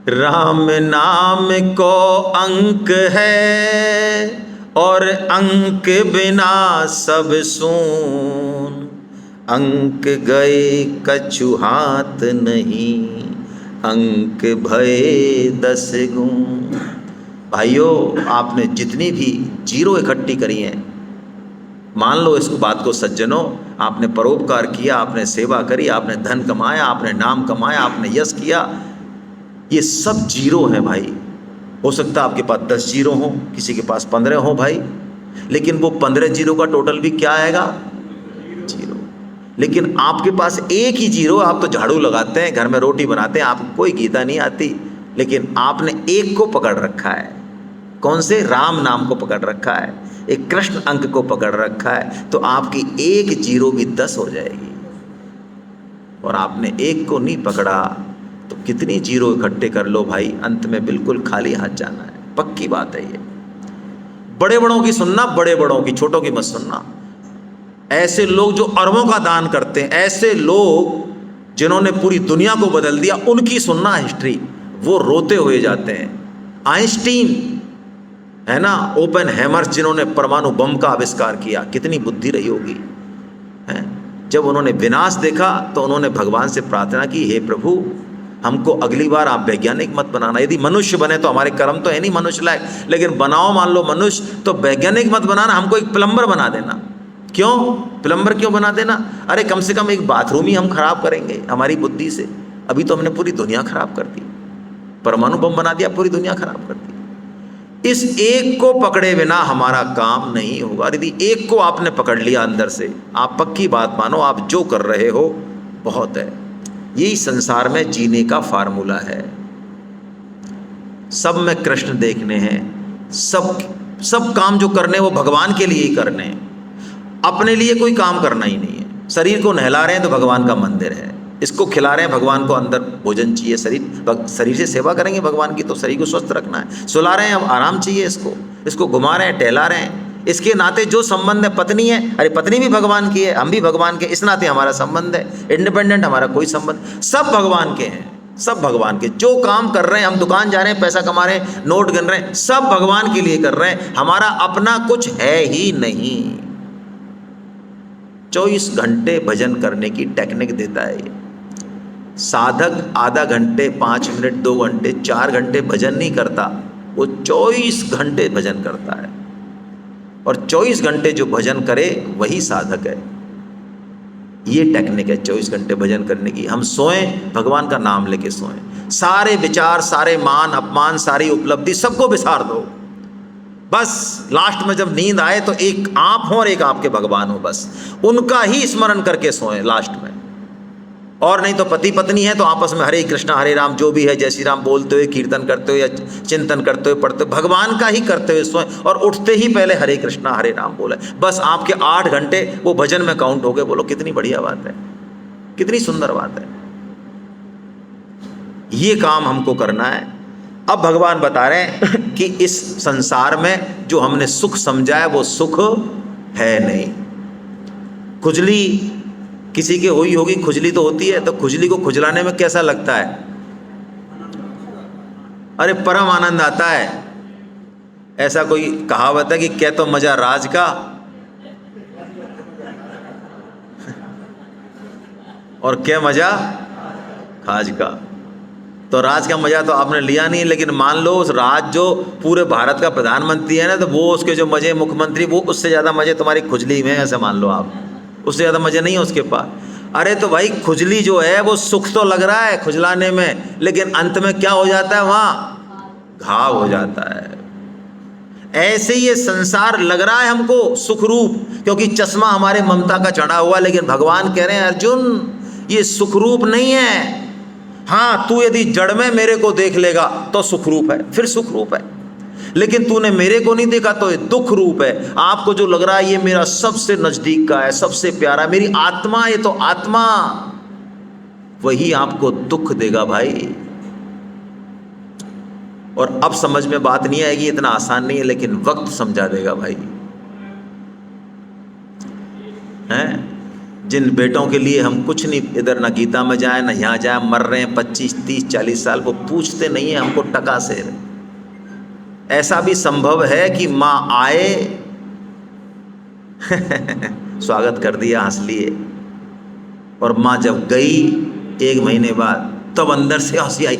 राम नाम को अंक है और अंक बिना सब सून, अंक गए कछु हाथ नहीं, अंक भये 10 गुण। भाइयों, आपने जितनी भी जीरो इकट्ठी करी हैं, मान लो इस बात को सज्जनों, आपने परोपकार किया, आपने सेवा करी, आपने धन कमाया, आपने नाम कमाया, आपने यश किया, ये सब जीरो है भाई। हो सकता है आपके पास 10 जीरो हो, किसी के पास 15 हो भाई, लेकिन वो 15 जीरो का टोटल भी क्या आएगा? जीरो। लेकिन आपके पास एक ही जीरो, आप तो झाड़ू लगाते हैं, घर में रोटी बनाते हैं, आपको कोई गीता नहीं आती, लेकिन आपने एक को पकड़ रखा है। कौन से? राम नाम को पकड़ रखा है, एक कृष्ण अंक को पकड़ रखा है, तो आपकी एक जीरो भी 10 हो जाएगी। और आपने एक को नहीं पकड़ा तो कितनी जीरो इकट्ठे कर लो भाई, अंत में बिल्कुल खाली हाथ जाना है, पक्की बात है ये। बड़े बड़ों की सुनना, बड़े बड़ों की, छोटों की मत सुनना। ऐसे लोग जो अरबों का दान करते हैं, ऐसे लोग जिन्होंने पूरी दुनिया को बदल दिया, उनकी सुनना हिस्ट्री, वो रोते हुए जाते हैं। आइंस्टीन, है ना, ओपेनहेमर, जिन्होंने परमाणु बम का आविष्कार किया, कितनी बुद्धि रही होगी, है? जब उन्होंने विनाश देखा तो उन्होंने भगवान से प्रार्थना की, हे प्रभु हमको अगली बार आप वैज्ञानिक मत बनाना, यदि मनुष्य बने तो हमारे कर्म तो है नहीं मनुष्य लायक, लेकिन बनाओ मान लो मनुष्य, तो वैज्ञानिक मत बनाना, हमको एक प्लम्बर बना देना। क्यों प्लम्बर क्यों बना देना? अरे कम से कम एक बाथरूम ही हम खराब करेंगे हमारी बुद्धि से, अभी तो हमने पूरी दुनिया खराब कर दी, परमाणु बम बना दिया, पूरी दुनिया खराब कर दी। इस एक को पकड़े बिना हमारा काम नहीं होगा। यदि एक को आपने पकड़ लिया अंदर से, आप पक्की बात मानो, आप जो कर रहे हो बहुत है। यही संसार में जीने का फार्मूला है। सब में कृष्ण देखने हैं, सब काम जो करने हैं वो भगवान के लिए ही करने हैं, अपने लिए कोई काम करना ही नहीं है। शरीर को नहला रहे हैं तो भगवान का मंदिर है, इसको खिला रहे हैं भगवान को अंदर भोजन चाहिए, शरीर से सेवा करेंगे भगवान की तो शरीर को स्वस्थ रखना है। सुला रहे हैं अब आराम चाहिए, इसको घुमा रहे हैं, टहला रहे हैं, इसके नाते जो संबंध है, पत्नी है, अरे पत्नी भी भगवान की है, हम भी भगवान के, इस नाते हमारा संबंध है। इंडिपेंडेंट हमारा कोई संबंध, सब भगवान के हैं, सब भगवान के। जो काम कर रहे हैं, हम दुकान जा रहे हैं, पैसा कमा रहे हैं, नोट गिन रहे हैं, सब भगवान के लिए कर रहे हैं, हमारा अपना कुछ है ही नहीं। 24 घंटे भजन करने की टेक्निक देता है ये। साधक आधा घंटे, 5 मिनट, 2 घंटे, 4 घंटे भजन नहीं करता, वो 24 घंटे भजन करता है। और 24 घंटे जो भजन करे वही साधक है। ये टेक्निक है 24 घंटे भजन करने की। हम सोएं, भगवान का नाम लेके सोएं, सारे विचार, सारे मान अपमान, सारी उपलब्धि सबको विसार दो। बस लास्ट में जब नींद आए तो एक आप हो और एक आपके भगवान हो, बस उनका ही स्मरण करके सोएं लास्ट में। और नहीं तो पति पत्नी है तो आपस में हरे कृष्णा हरे राम जो भी है, जय श्री राम बोलते हुए, कीर्तन करते हुए या चिंतन करते हुए, पढ़ते हुए, भगवान का ही करते हुए सोएं। और उठते ही पहले हरे कृष्णा हरे राम बोले, बस आपके 8 घंटे वो भजन में काउंट हो गए। बोलो कितनी बढ़िया बात है, कितनी सुंदर बात है। ये काम हमको करना है। अब भगवान बता रहे हैं कि इस संसार में जो हमने सुख समझा है वो सुख है नहीं। खुजली किसी के हुई होगी, खुजली तो होती है, तो खुजली को खुजलाने में कैसा लगता है? अरे परम आनंद आता है। ऐसा कोई कहावत है कि क्या तो मजा राज का और क्या मजा खाज का। तो राज का मजा तो आपने लिया नहीं, लेकिन मान लो उस राज जो पूरे भारत का प्रधानमंत्री है ना, तो वो उसके जो मजे, मुख्यमंत्री, वो उससे ज़्यादा मजे तुम्हारी खुजली में, ऐसे मान लो आप, उससे ज़्यादा मजे नहीं है उसके पास। अरे तो भाई खुजली जो है वो सुख तो लग रहा है खुजलाने में, लेकिन अंत में क्या हो जाता है? वहाँ घाव हो जाता है। ऐसे ये संसार लग रहा है हमको सुख रूप, क्योंकि चश्मा हमारे ममता का चढ़ा हुआ, लेकिन भगवान कह रहे हैं अर्जुन ये सुख रूप नहीं है। हाँ, तू यदि जड़ में मेरे को देख लेगा तो सुख रूप है, फिर सुख रूप है, लेकिन तूने मेरे को नहीं देखा तो ये दुख रूप है। आपको जो लग रहा है ये मेरा सबसे नजदीक का है, सबसे प्यारा, मेरी आत्मा, ये तो आत्मा, वही आपको दुख देगा भाई। और अब समझ में बात नहीं आएगी, इतना आसान नहीं है, लेकिन वक्त समझा देगा भाई। हैं? जिन बेटों के लिए हम कुछ नहीं, इधर ना गीता में जाए ना यहाँ जाए, मर रहे हैं 25, 30, 40 साल, वो पूछते नहीं है हमको टका से। ऐसा भी संभव है कि माँ आए स्वागत कर दिया, हंस लिए, और माँ जब गई 1 महीने बाद, तब अंदर से हंसी आई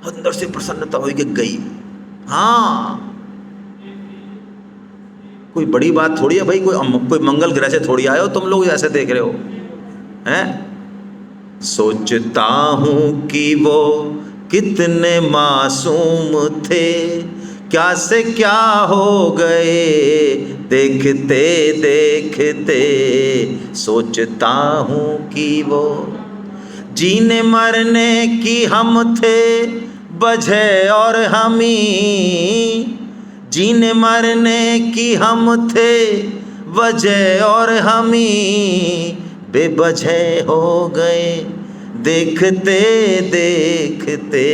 अंदर से प्रसन्नता हुई कि गई। हाँ, कोई बड़ी बात थोड़ी है भाई, कोई मंगल ग्रह से थोड़ी आए हो तुम लोग, ऐसे देख रहे हो हैं। सोचता हूँ कि वो कितने मासूम थे, क्या से क्या हो गए देखते देखते। सोचता हूँ कि वो जीने मरने की हम थे बझे और हम ही, जीने मरने की हम थे वजह और हम ही बेवजह हो गए देखते देखते।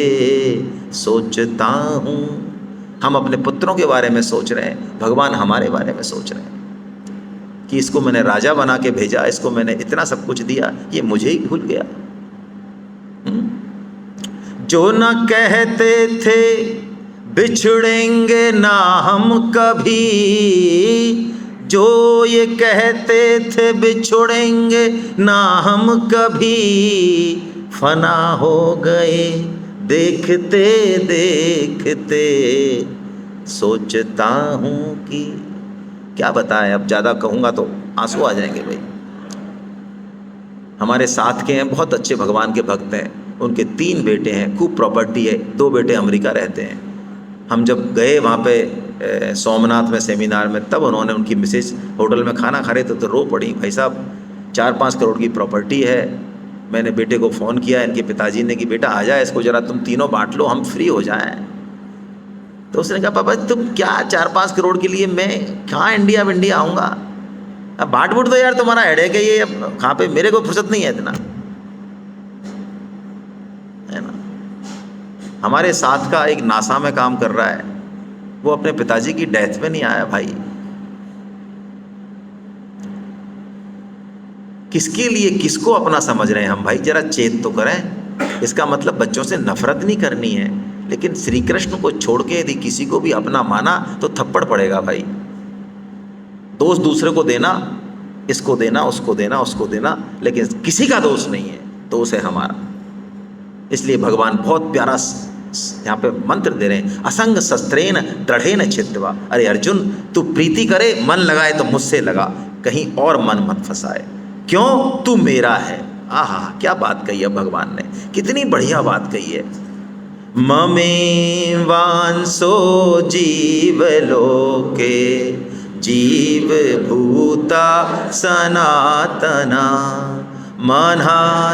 सोचता हूँ, हम अपने पुत्रों के बारे में सोच रहे हैं, भगवान हमारे बारे में सोच रहे हैं कि इसको मैंने राजा बना के भेजा, इसको मैंने इतना सब कुछ दिया, ये मुझे ही भूल गया। जो न कहते थे बिछड़ेंगे ना हम कभी, जो ये कहते थे बिछड़ेंगे ना हम कभी, फना हो गए देखते देखते। सोचता हूँ कि क्या बताएं, अब ज़्यादा कहूँगा तो आंसू आ जाएंगे भाई। हमारे साथ के हैं, बहुत अच्छे भगवान के भक्त हैं, उनके 3 बेटे हैं, खूब प्रॉपर्टी है, 2 बेटे अमेरिका रहते हैं। हम जब गए वहाँ पे सोमनाथ में सेमिनार में, तब उन्होंने, उनकी मिसेज होटल में खाना खा रहे थे तो रो पड़ी, भाई साहब 4-5 करोड़ की प्रॉपर्टी है, मैंने बेटे को फ़ोन किया, इनके पिताजी ने कि बेटा आ जाए, इसको ज़रा तुम तीनों बांट लो, हम फ्री हो जाएं। तो उसने कहा पापा तुम क्या 4-5 करोड़ के लिए मैं कहाँ इंडिया आऊँगा, अब बांट बूट दो यार, तुम्हारा हेडेक है ये, अब कहाँ पे, मेरे को फुर्सत नहीं है इतना, है ना। हमारे साथ का एक नासा में काम कर रहा है, वो अपने पिताजी की डेथ में नहीं आया भाई। किसके लिए, किसको अपना समझ रहे हैं हम भाई, जरा चेत तो करें। इसका मतलब बच्चों से नफरत नहीं करनी है, लेकिन श्री कृष्ण को छोड़ के यदि किसी को भी अपना माना तो थप्पड़ पड़ेगा भाई। दोष दूसरे को देना, इसको देना, उसको देना, उसको देना, लेकिन किसी का दोष नहीं है, दोष है हमारा। इसलिए भगवान बहुत प्यारा यहाँ पे मंत्र दे रहे हैं, असंग शस्त्रेण दृढ़ेन छिद्वा। अरे अर्जुन, तू प्रीति करे, मन लगाए तो मुझसे लगा, कहीं और मन मत फंसाए, क्यों, तू मेरा है। आहा, क्या बात कही है भगवान ने, कितनी बढ़िया बात कही है। ममे वांसो जीव लोके जीव भूता सनातना मनः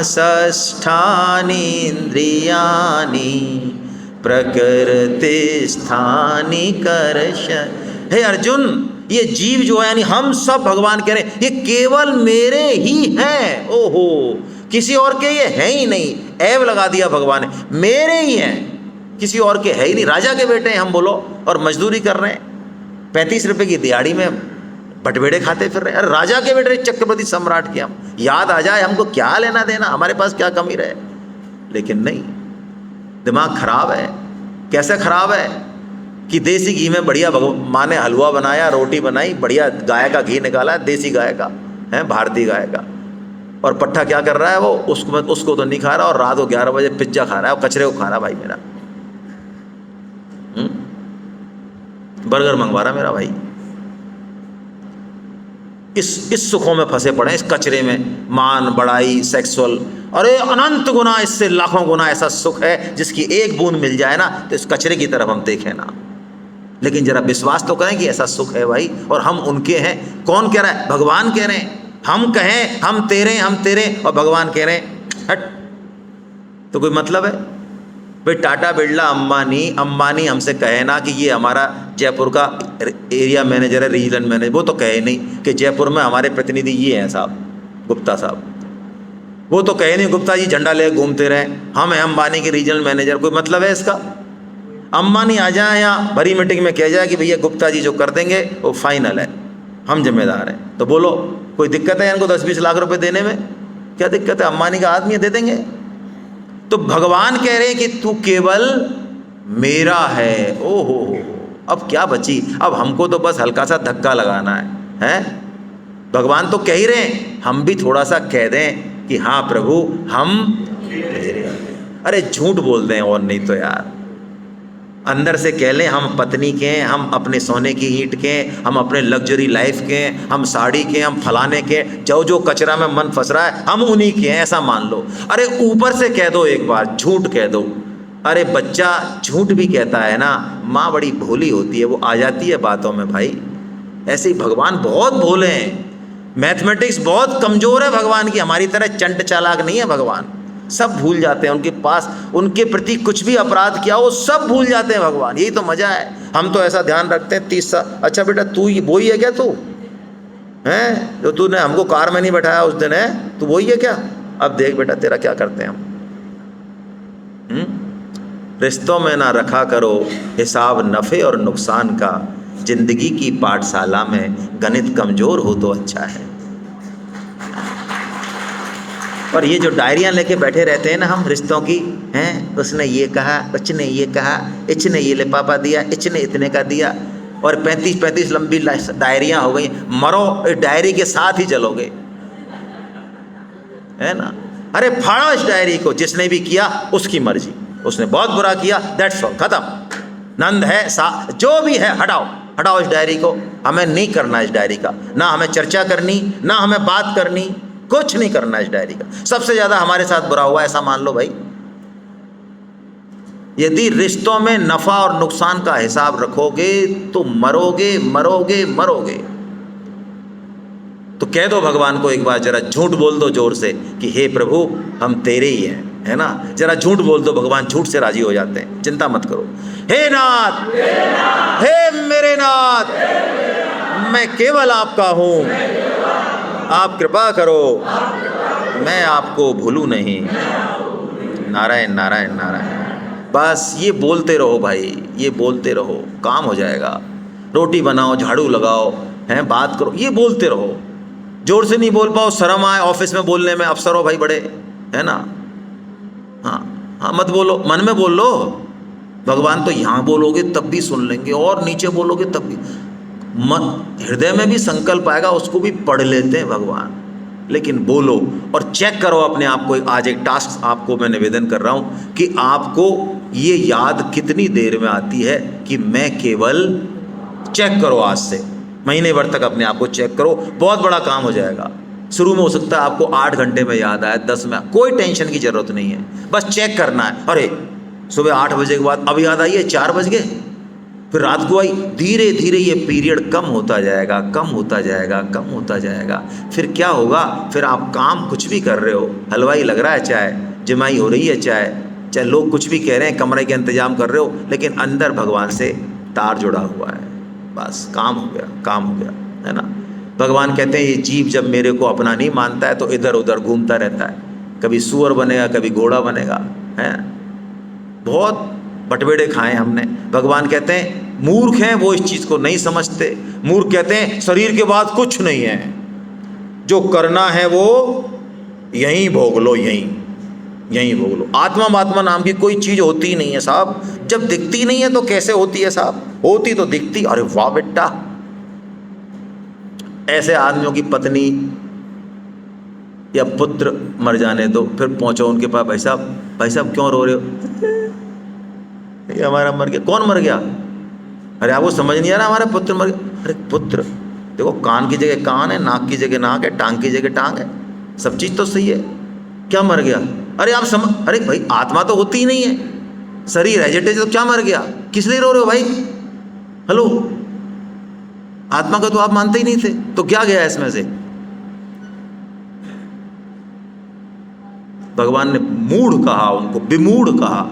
षष्ठानि इंद्रियाणि प्रकृति स्थानि कर्ष। हे अर्जुन, ये जीव जो है, यानी हम सब, भगवान कह रहे हैं ये केवल मेरे ही हैं। ओहो, किसी और के ये है ही नहीं, ऐब लगा दिया भगवान ने, मेरे ही हैं, किसी और के है ही नहीं। राजा के बेटे हैं हम, बोलो, और मजदूरी कर रहे हैं, 35 रुपए की दिहाड़ी में बटवेड़े खाते फिर रहे हैं। अरे राजा के बेटे, चक्रवर्ती सम्राट के हम, याद आ जाए हमको, क्या लेना देना, हमारे पास क्या कमी रहे। लेकिन नहीं, दिमाग खराब है। कैसे खराब है कि देसी घी में बढ़िया माँ ने हलवा बनाया, रोटी बनाई, बढ़िया गाय का घी निकाला, देसी गाय का है, भारतीय गाय का, और पट्टा क्या कर रहा है वो, उसको तो नहीं खा रहा, और रात को 11 बजे पिज्जा खा रहा है, और कचरे को खा रहा भाई मेरा, बर्गर मंगवा रहा मेरा भाई। इस सुखों में फंसे पड़े, इस कचरे में, मान बढ़ाई, सेक्सुअल, अरे अनंत गुना, इससे लाखों गुना ऐसा सुख है जिसकी एक बूंद मिल जाए ना तो इस कचरे की तरफ हम देखें ना। लेकिन जरा विश्वास तो करें कि ऐसा सुख है भाई, और हम उनके हैं। कौन कह रहा है, भगवान कह रहे हैं। हम कहें हम तेरे, और भगवान कह रहे हैं हट, तो कोई मतलब है भाई। टाटा बिरला अंबानी हमसे कहे ना कि ये हमारा जयपुर का एरिया मैनेजर है, रीजनल मैनेजर, वो तो कहे नहीं कि जयपुर में हमारे प्रतिनिधि ये हैं साहब, गुप्ता साहब, वो तो कहे नहीं गुप्ता जी झंडा ले घूमते रहे, हम हैं अंबानी के रीजनल मैनेजर। कोई मतलब है इसका? अंबानी आ जाए यहाँ भरी मीटिंग में कह जाए कि भैया गुप्ता जी जो कर देंगे वो फाइनल है, हम जिम्मेदार हैं, तो बोलो कोई दिक्कत है इनको 10-20 लाख रुपए देने में? क्या दिक्कत है? अंबानी का आदमी है, दे देंगे। तो भगवान कह रहे हैं कि तू केवल मेरा है। ओहो, अब क्या बची, अब हमको तो बस हल्का सा धक्का लगाना है? भगवान तो कह ही रहे हैं, हम भी थोड़ा सा कह दें कि हाँ प्रभु हम तेरे हैं। अरे झूठ बोल दें, और नहीं तो यार अंदर से कह लें हम पत्नी के हैं, हम अपने सोने की ईंट के हैं, हम अपने लग्जरी लाइफ के हैं, हम साड़ी के, हम फलाने के, जो कचरा में मन फंस रहा है हम उन्हीं के हैं, ऐसा मान लो। अरे ऊपर से कह दो, एक बार झूठ कह दो। अरे बच्चा झूठ भी कहता है ना, माँ बड़ी भोली होती है, वो आ जाती है बातों में भाई। ऐसे ही भगवान बहुत भोले हैं, मैथमेटिक्स बहुत कमज़ोर है भगवान की, हमारी तरह चंट चालाक नहीं है भगवान। सब भूल जाते हैं, उनके पास उनके प्रति कुछ भी अपराध किया वो सब भूल जाते हैं भगवान। यही तो मज़ा है। हम तो ऐसा ध्यान रखते हैं 30 साल, अच्छा बेटा तू वही है क्या, तू हैं जो तूने हमको कार में नहीं बैठाया उस दिन, है तू वही है क्या? अब देख बेटा तेरा क्या करते हैं हम। रिश्तों में ना रखा करो हिसाब नफ़े और नुकसान का, जिंदगी की पाठशाला में गणित कमज़ोर हो तो अच्छा है। और ये जो डायरियाँ लेके बैठे रहते हैं ना हम रिश्तों की, हैं उसने ये कहा, उसने ये कहा, इचने ये लिफाफा दिया, इचने इतने का दिया, और 35-35 लंबी डायरियाँ हो गई। मरो इस डायरी के साथ ही चलोगे, है ना? अरे फाड़ो इस डायरी को, जिसने भी किया उसकी मर्जी, उसने बहुत बुरा किया, दैट्स ऑल, खत्म। नंद है जो भी है हटाओ इस डायरी को, हमें नहीं करना इस डायरी का, ना हमें चर्चा करनी, ना हमें बात करनी, कुछ नहीं करना इस डायरी का। सबसे ज्यादा हमारे साथ बुरा हुआ ऐसा मान लो भाई। यदि रिश्तों में नफा और नुकसान का हिसाब रखोगे तो मरोगे मरोगे मरोगे। तो कह दो भगवान को एक बार, जरा झूठ बोल दो जोर से कि हे प्रभु हम तेरे ही हैं, है ना, जरा झूठ बोल दो, भगवान झूठ से राजी हो जाते हैं, चिंता मत करो। हे नाथ, हे मेरे नाथ, मैं केवल आपका हूँ, आप कृपा करो, मैं आपको भूलूं नहीं। नारायण नारायण नारायण। बस ये बोलते रहो भाई, ये बोलते रहो, काम हो जाएगा। रोटी बनाओ, झाड़ू लगाओ, हैं, बात करो, ये बोलते रहो। जोर से नहीं बोल पाओ, शर्म आए ऑफिस में बोलने में, अफसर हो भाई बड़े, है ना, हाँ हाँ मत बोलो, मन में बोल लो। भगवान तो यहाँ बोलोगे तब भी सुन लेंगे, और नीचे बोलोगे तब भी, मन हृदय में भी संकल्प आएगा, उसको भी पढ़ लेते हैं भगवान। लेकिन बोलो और चेक करो अपने आप को। आज एक टास्क आपको मैं निवेदन कर रहा हूँ कि आपको ये याद कितनी देर में आती है कि मैं केवल, चेक करो आज से महीने भर तक अपने आप को चेक करो, बहुत बड़ा काम हो जाएगा। शुरू में हो सकता है आपको 8 घंटे में याद आए, 10 में, कोई टेंशन की जरूरत नहीं है, बस चेक करना है। अरे सुबह 8 बजे के बाद अब याद आई है, 4 बज गए, फिर रात को आई, धीरे धीरे ये पीरियड कम होता जाएगा, कम होता जाएगा, कम होता जाएगा। फिर क्या होगा, फिर आप काम कुछ भी कर रहे हो, हलवाई लग रहा है चाहे, जमाई हो रही है चाहे लोग कुछ भी कह रहे हैं, कमरे के इंतजाम कर रहे हो, लेकिन अंदर भगवान से तार जुड़ा हुआ है, बस काम हो गया, काम हो गया, है ना। भगवान कहते हैं ये जीव जब मेरे को अपना नहीं मानता है तो इधर उधर घूमता रहता है, कभी सुअर बनेगा, कभी घोड़ा बनेगा, है, बहुत बटवेड़े खाए हमने। भगवान कहते हैं मूर्ख हैं वो इस चीज़ को नहीं समझते। मूर्ख कहते हैं शरीर के बाद कुछ नहीं है, जो करना है वो यहीं भोग लो, यहीं भोग लो। आत्मा महात्मा नाम की कोई चीज़ होती ही नहीं है साहब, जब दिखती नहीं है तो कैसे होती है साहब, होती तो दिखती। अरे वाह बेटा, ऐसे आदमियों की पत्नी या पुत्र मर जाने दो, फिर पहुंचो उनके पास, भाई साहब क्यों रो रहे हो, ये हमारा मर गया। कौन मर गया? अरे आपको समझ नहीं आ रहा, हमारा पुत्र मर गया। अरे पुत्र देखो, कान की जगह कान है, नाक की जगह नाक है, टांग की जगह टांग है, सब चीज़ तो सही है, क्या मर गया? अरे आप अरे भाई आत्मा तो होती ही नहीं है, शरीर एजिटेज, तो क्या मर गया? किस लिए रो रहे हो भाई? हेलो, आत्मा का तो आप मानते ही नहीं थे, तो क्या गया इसमें से? भगवान ने मूढ़ कहा, उनको विमूढ़ कहा।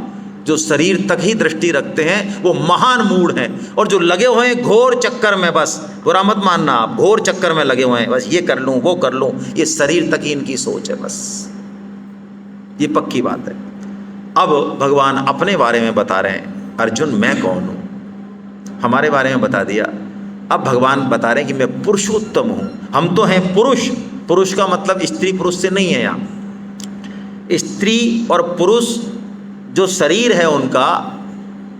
जो शरीर तक ही दृष्टि रखते हैं वो महान मूढ़ हैं, और जो लगे हुए हैं घोर चक्कर में, बस बुरा मत मानना आप, घोर चक्कर में लगे हुए हैं, बस ये कर लूँ वो कर लूँ, ये शरीर तक ही इनकी सोच है, बस ये पक्की बात है। अब भगवान अपने बारे में बता रहे हैं, अर्जुन मैं कौन हूँ, हमारे बारे में बता दिया। अब भगवान बता रहे हैं कि मैं पुरुषोत्तम हूँ। हम तो हैं पुरुष, पुरुष का मतलब स्त्री पुरुष से नहीं है, यहाँ स्त्री और पुरुष जो शरीर है उनका,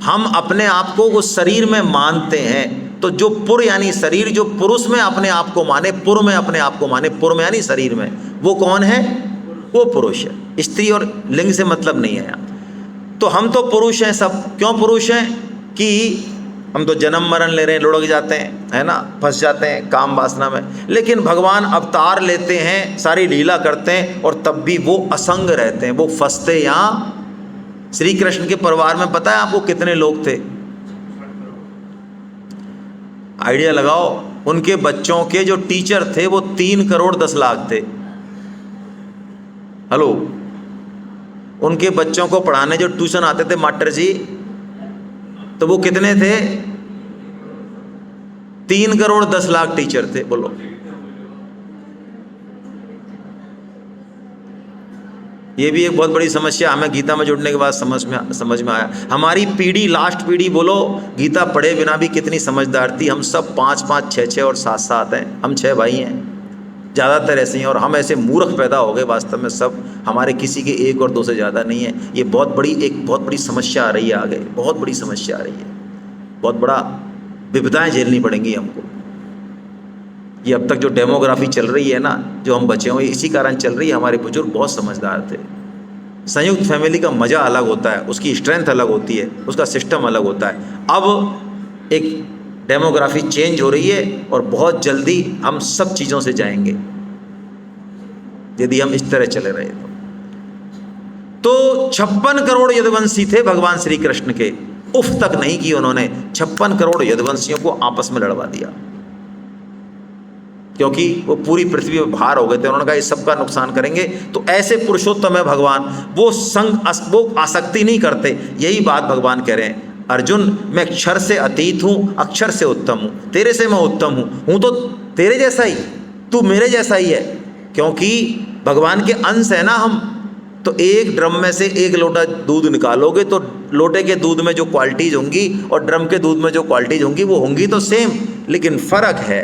हम अपने आप को उस शरीर में मानते हैं। तो जो पुर यानी शरीर, जो पुरुष में अपने आप को माने, पुर में अपने आप को माने, पुर में यानी शरीर में, वो कौन है? वो पुरुष है। स्त्री और लिंग से मतलब नहीं है यहाँ। तो हम तो पुरुष हैं सब। क्यों पुरुष हैं? कि हम तो जन्म मरण ले रहे हैं, लुढ़क जाते हैं, है ना, फंस जाते हैं काम वासना में। लेकिन भगवान अवतार लेते हैं, सारी लीला करते हैं, और तब भी वो असंग रहते हैं, वो फंसते यहाँ। श्री कृष्ण के परिवार में पता है आपको कितने लोग थे? आइडिया लगाओ। उनके बच्चों के जो टीचर थे वो 3 करोड़ 10 लाख थे। हेलो, उनके बच्चों को पढ़ाने जो ट्यूशन आते थे मास्टर जी, तो वो कितने थे? 3 करोड़ 10 लाख टीचर थे। बोलो, ये भी एक बहुत बड़ी समस्या हमें गीता में जुड़ने के बाद समझ में आया। हमारी पीढ़ी, लास्ट पीढ़ी बोलो, गीता पढ़े बिना भी कितनी समझदार थी। हम सब 5-5, 6-6 और 7-7 हैं, हम 6 भाई हैं, ज़्यादातर ऐसे हैं, और हम ऐसे मूर्ख पैदा हो गए वास्तव में सब, हमारे किसी के 1 और 2 से ज़्यादा नहीं है। ये बहुत बड़ी समस्या आ रही है आगे, बहुत बड़ी समस्या आ रही है, बहुत बड़ा विपदाएँ झेलनी पड़ेंगी हमको। ये अब तक जो डेमोग्राफी चल रही है ना, जो हम बचे हुए, इसी कारण चल रही है। हमारे बुजुर्ग बहुत समझदार थे। संयुक्त फैमिली का मज़ा अलग होता है, उसकी स्ट्रेंथ अलग होती है, उसका सिस्टम अलग होता है। अब एक डेमोग्राफी चेंज हो रही है, और बहुत जल्दी हम सब चीज़ों से जाएंगे यदि हम इस तरह चले रहे तो 56 करोड़ यदुवंशी थे भगवान श्री कृष्ण के। उफ तक नहीं की उन्होंने, 56 करोड़ यदुवंशियों को आपस में लड़वा दिया, क्योंकि वो पूरी पृथ्वी पर भार हो गए थे। उन्होंने कहा इस सब का नुकसान करेंगे। तो ऐसे पुरुषोत्तम है भगवान, वो वो आसक्ति नहीं करते। यही बात भगवान कह रहे हैं, अर्जुन मैं अक्षर से अतीत हूँ, अक्षर से उत्तम हूँ, तेरे से मैं उत्तम हूँ तो तेरे जैसा ही, तू मेरे जैसा ही है, क्योंकि भगवान के अंश है ना हम। तो एक ड्रम में से एक लोटा दूध निकालोगे तो लोटे के दूध में जो क्वालिटीज होंगी और ड्रम के दूध में जो क्वालिटीज होंगी वो होंगी तो सेम, लेकिन फर्क है।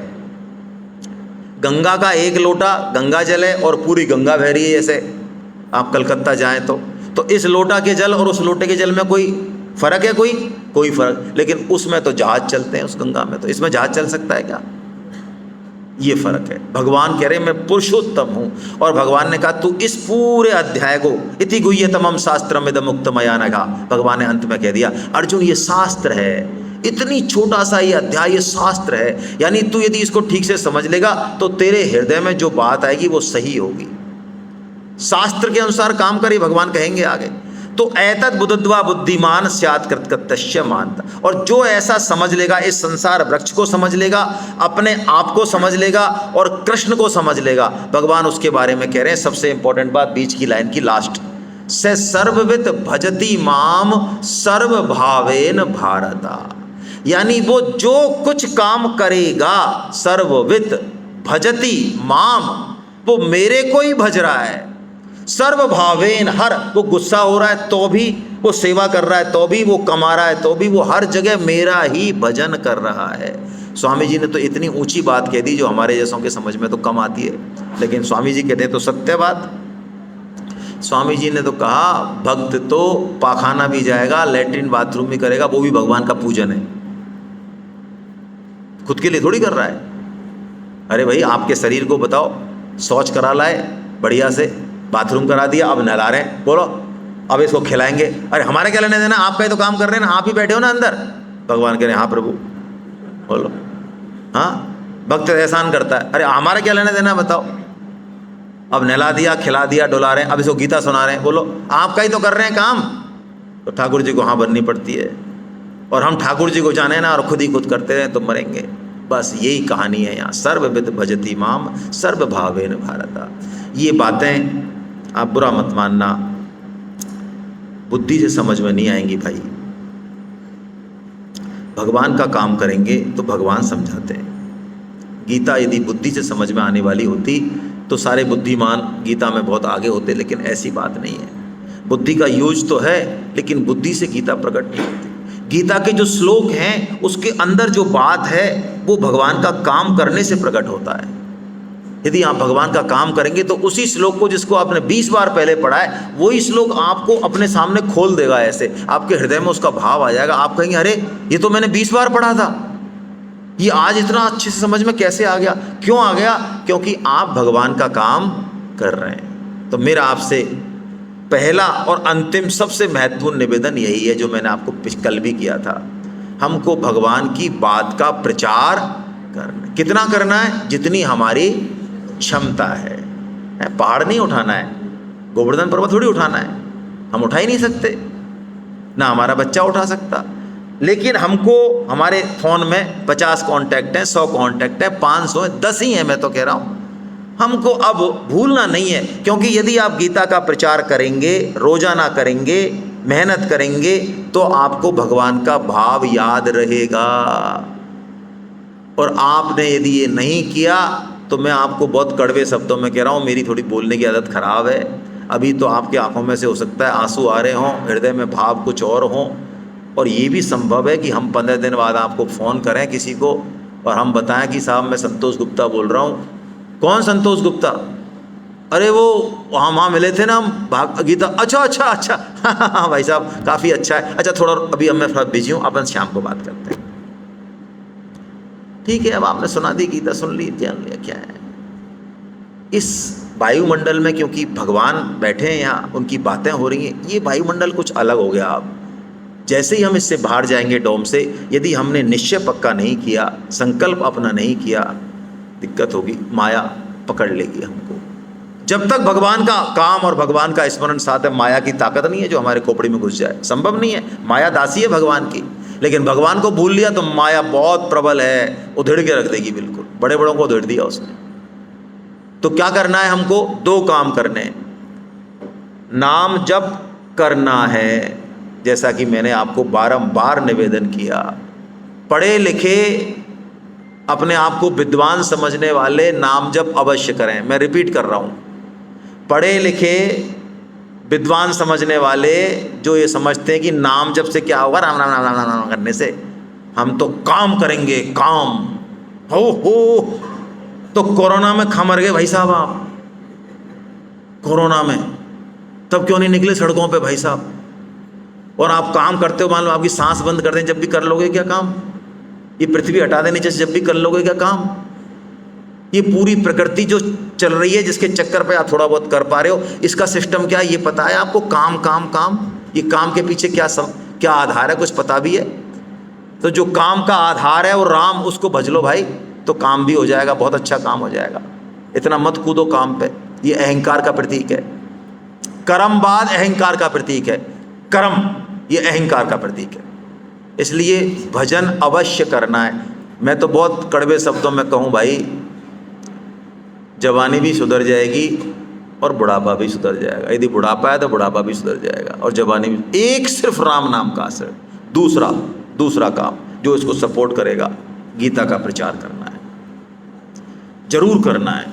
गंगा का एक लोटा गंगा जल है और पूरी गंगा बह रही है, जैसे आप कलकत्ता जाएं तो इस लोटा के जल और उस लोटे के जल में कोई फर्क है? कोई फर्क। लेकिन उसमें तो जहाज चलते हैं उस गंगा में, तो इसमें जहाज चल सकता है क्या? ये फर्क है। भगवान कह रहे मैं पुरुषोत्तम हूँ, और भगवान ने कहा तू इस पूरे अध्याय को इति गुह्यतमम शास्त्रम इदम उक्तमया नघा, भगवान ने अंत में कह दिया अर्जुन ये शास्त्र है, इतनी छोटा सा ये अध्याय ये शास्त्र है, यानी तू यदि इसको ठीक से समझ लेगा तो तेरे हृदय में जो बात आएगी वो सही होगी। शास्त्र के अनुसार काम करिए, भगवान कहेंगे आगे। तो एतद बुद्धत्वा बुद्धिमान स्यात् कृतकृत्यस्य मानता, और जो ऐसा समझ लेगा, इस संसार वृक्ष को समझ लेगा, अपने आप को समझ लेगा और कृष्ण को समझ लेगा, भगवान उसके बारे में कह रहे हैं सबसे इंपॉर्टेंट बात बीच की लाइन की लास्ट, से सर्वविद भजति माम सर्वभावेन भारता, यानी वो जो कुछ काम करेगा सर्वविद भजति माम, वो मेरे को ही भज रहा है, सर्वभावेन, हर, वो गुस्सा हो रहा है तो भी, वो सेवा कर रहा है तो भी, वो कमा रहा है तो भी, वो हर जगह मेरा ही भजन कर रहा है। स्वामी जी ने तो इतनी ऊंची बात कह दी जो हमारे जैसों के समझ में तो कम आती है, लेकिन स्वामी जी कहते हैं तो सत्य बात। स्वामी जी ने तो कहा भक्त तो पाखाना भी जाएगा, लैट्रिन बाथरूम भी करेगा, वो भी भगवान का पूजन है, खुद के लिए थोड़ी कर रहा है। अरे भाई आपके शरीर को बताओ, शौच करा लाए बढ़िया से, बाथरूम करा दिया, अब नहला रहे हैं, बोलो अब इसको खिलाएंगे, अरे हमारे क्या लेने देना, आपका ही तो काम कर रहे हैं ना, आप ही बैठे हो ना अंदर। भगवान कह रहे हैं हाँ प्रभु, बोलो हाँ, भक्त एहसान करता है, अरे हमारा क्या लेने देना बताओ, अब नहला दिया, खिला दिया, डुला रहे हैं, अब इसको गीता सुना रहे हैं, बोलो आपका ही तो कर रहे हैं काम। तो ठाकुर जी को हाँ बननी पड़ती है, और हम ठाकुर जी को जाने ना और खुद ही खुद करते रहे तो मरेंगे। बस यही कहानी है यहाँ, सर्वविद भजति माम सर्वभावेन भारता। ये बातें आप बुरा मत मानना, बुद्धि से समझ में नहीं आएंगी भाई। भगवान का काम करेंगे तो भगवान समझाते हैं। गीता यदि बुद्धि से समझ में आने वाली होती तो सारे बुद्धिमान गीता में बहुत आगे होते, लेकिन ऐसी बात नहीं है। बुद्धि का यूज तो है, लेकिन बुद्धि से गीता प्रकट नहीं होती। गीता के जो श्लोक हैं उसके अंदर जो बात है वो भगवान का काम करने से प्रकट होता है। यदि आप भगवान का काम करेंगे तो उसी श्लोक को जिसको आपने 20 बार पहले पढ़ा है वही श्लोक आपको अपने सामने खोल देगा, ऐसे आपके हृदय में उसका भाव आ जाएगा। आप कहेंगे अरे ये तो मैंने 20 बार पढ़ा था, ये आज इतना अच्छे से समझ में कैसे आ गया? क्यों आ गया? क्योंकि आप भगवान का काम कर रहे हैं। तो मेरा आपसे पहला और अंतिम सबसे महत्वपूर्ण निवेदन यही है जो मैंने आपको कल भी किया था, हमको भगवान की बात का प्रचार करना। कितना करना है? जितनी हमारी क्षमता है। पहाड़ नहीं उठाना है, गोवर्धन पर्वत थोड़ी उठाना है, हम उठा ही नहीं सकते, ना हमारा बच्चा उठा सकता। लेकिन हमको हमारे फ़ोन में 50 कॉन्टैक्ट हैं, 100 कॉन्टैक्ट हैं, 500 हैं, 10 ही हैं, मैं तो कह रहा हूँ। हमको अब भूलना नहीं है, क्योंकि यदि आप गीता का प्रचार करेंगे, रोजाना करेंगे, मेहनत करेंगे, तो आपको भगवान का भाव याद रहेगा। और आपने यदि ये नहीं किया तो मैं आपको बहुत कड़वे शब्दों में कह रहा हूँ, मेरी थोड़ी बोलने की आदत ख़राब है। अभी तो आपके आंखों में से हो सकता है आंसू आ रहे हों, हृदय में भाव कुछ और हों, और ये भी संभव है कि हम 15 दिन बाद आपको फ़ोन करें किसी को और हम बताएं कि साहब मैं संतोष गुप्ता बोल रहा हूँ। कौन संतोष गुप्ता? अरे वो हम वहाँ मिले थे ना हम भाग गीता। अच्छा अच्छा अच्छा हाँ भाई साहब काफ़ी अच्छा है। अच्छा थोड़ा अभी मैं थोड़ा बिजी हूँ, अपन शाम को बात करते हैं। ठीक है, अब आपने सुना दी गीता, सुन ली, जान लिया क्या है इस वायुमंडल में, क्योंकि भगवान बैठे हैं यहाँ, उनकी बातें हो रही हैं। ये वायुमंडल कुछ अलग हो गया। अब जैसे ही हम इससे बाहर जाएंगे डोम से, यदि हमने निश्चय पक्का नहीं किया, संकल्प अपना नहीं किया, दिक्कत होगी, माया पकड़ लेगी हमको। जब तक भगवान का काम और भगवान का स्मरण साथ है, माया की ताकत नहीं है जो हमारे खोपड़ी में घुस जाए, संभव नहीं है। माया दासी है भगवान की, लेकिन भगवान को भूल लिया तो माया बहुत प्रबल है, उधेड़ के रख देगी, बिल्कुल बड़े बड़ों को उधेड़ दिया उसने। तो क्या करना है हमको? 2 काम करने हैं। नाम जप करना है, जैसा कि मैंने आपको बारंबार निवेदन किया। पढ़े लिखे अपने आप को विद्वान समझने वाले नाम जप अवश्य करें। मैं रिपीट कर रहा हूँ, पढ़े लिखे विद्वान समझने वाले जो ये समझते हैं कि नाम जप से क्या होगा, राम राम राम राम राम राम करने से हम तो काम करेंगे, काम हो। तो कोरोना में खा मर गए भाई साहब आप, कोरोना में तब क्यों नहीं निकले सड़कों पे भाई साहब? और आप काम करते हो, मान लो आपकी सांस बंद कर दें, जब भी कर लोगे क्या काम? ये पृथ्वी हटा देने जैसे जब भी कर लोगे क्या काम? ये पूरी प्रकृति जो चल रही है, जिसके चक्कर पे आप थोड़ा बहुत कर पा रहे हो, इसका सिस्टम क्या है ये पता है आपको? काम काम काम। ये काम के पीछे क्या आधार है, कुछ पता भी है? तो जो काम का आधार है वो राम, उसको भज लो भाई, तो काम भी हो जाएगा, बहुत अच्छा काम हो जाएगा। इतना मत कूदो काम पे, ये अहंकार का प्रतीक है। कर्मवाद अहंकार का प्रतीक है, कर्म ये अहंकार का प्रतीक है। इसलिए भजन अवश्य करना है। मैं तो बहुत कड़वे शब्दों में कहूँ भाई, जवानी भी सुधर जाएगी और बुढ़ापा भी सुधर जाएगा। यदि बुढ़ापा है तो बुढ़ापा भी सुधर जाएगा और जवानी भी। एक सिर्फ राम नाम का असर। दूसरा काम जो इसको सपोर्ट करेगा, गीता का प्रचार करना है, जरूर करना है।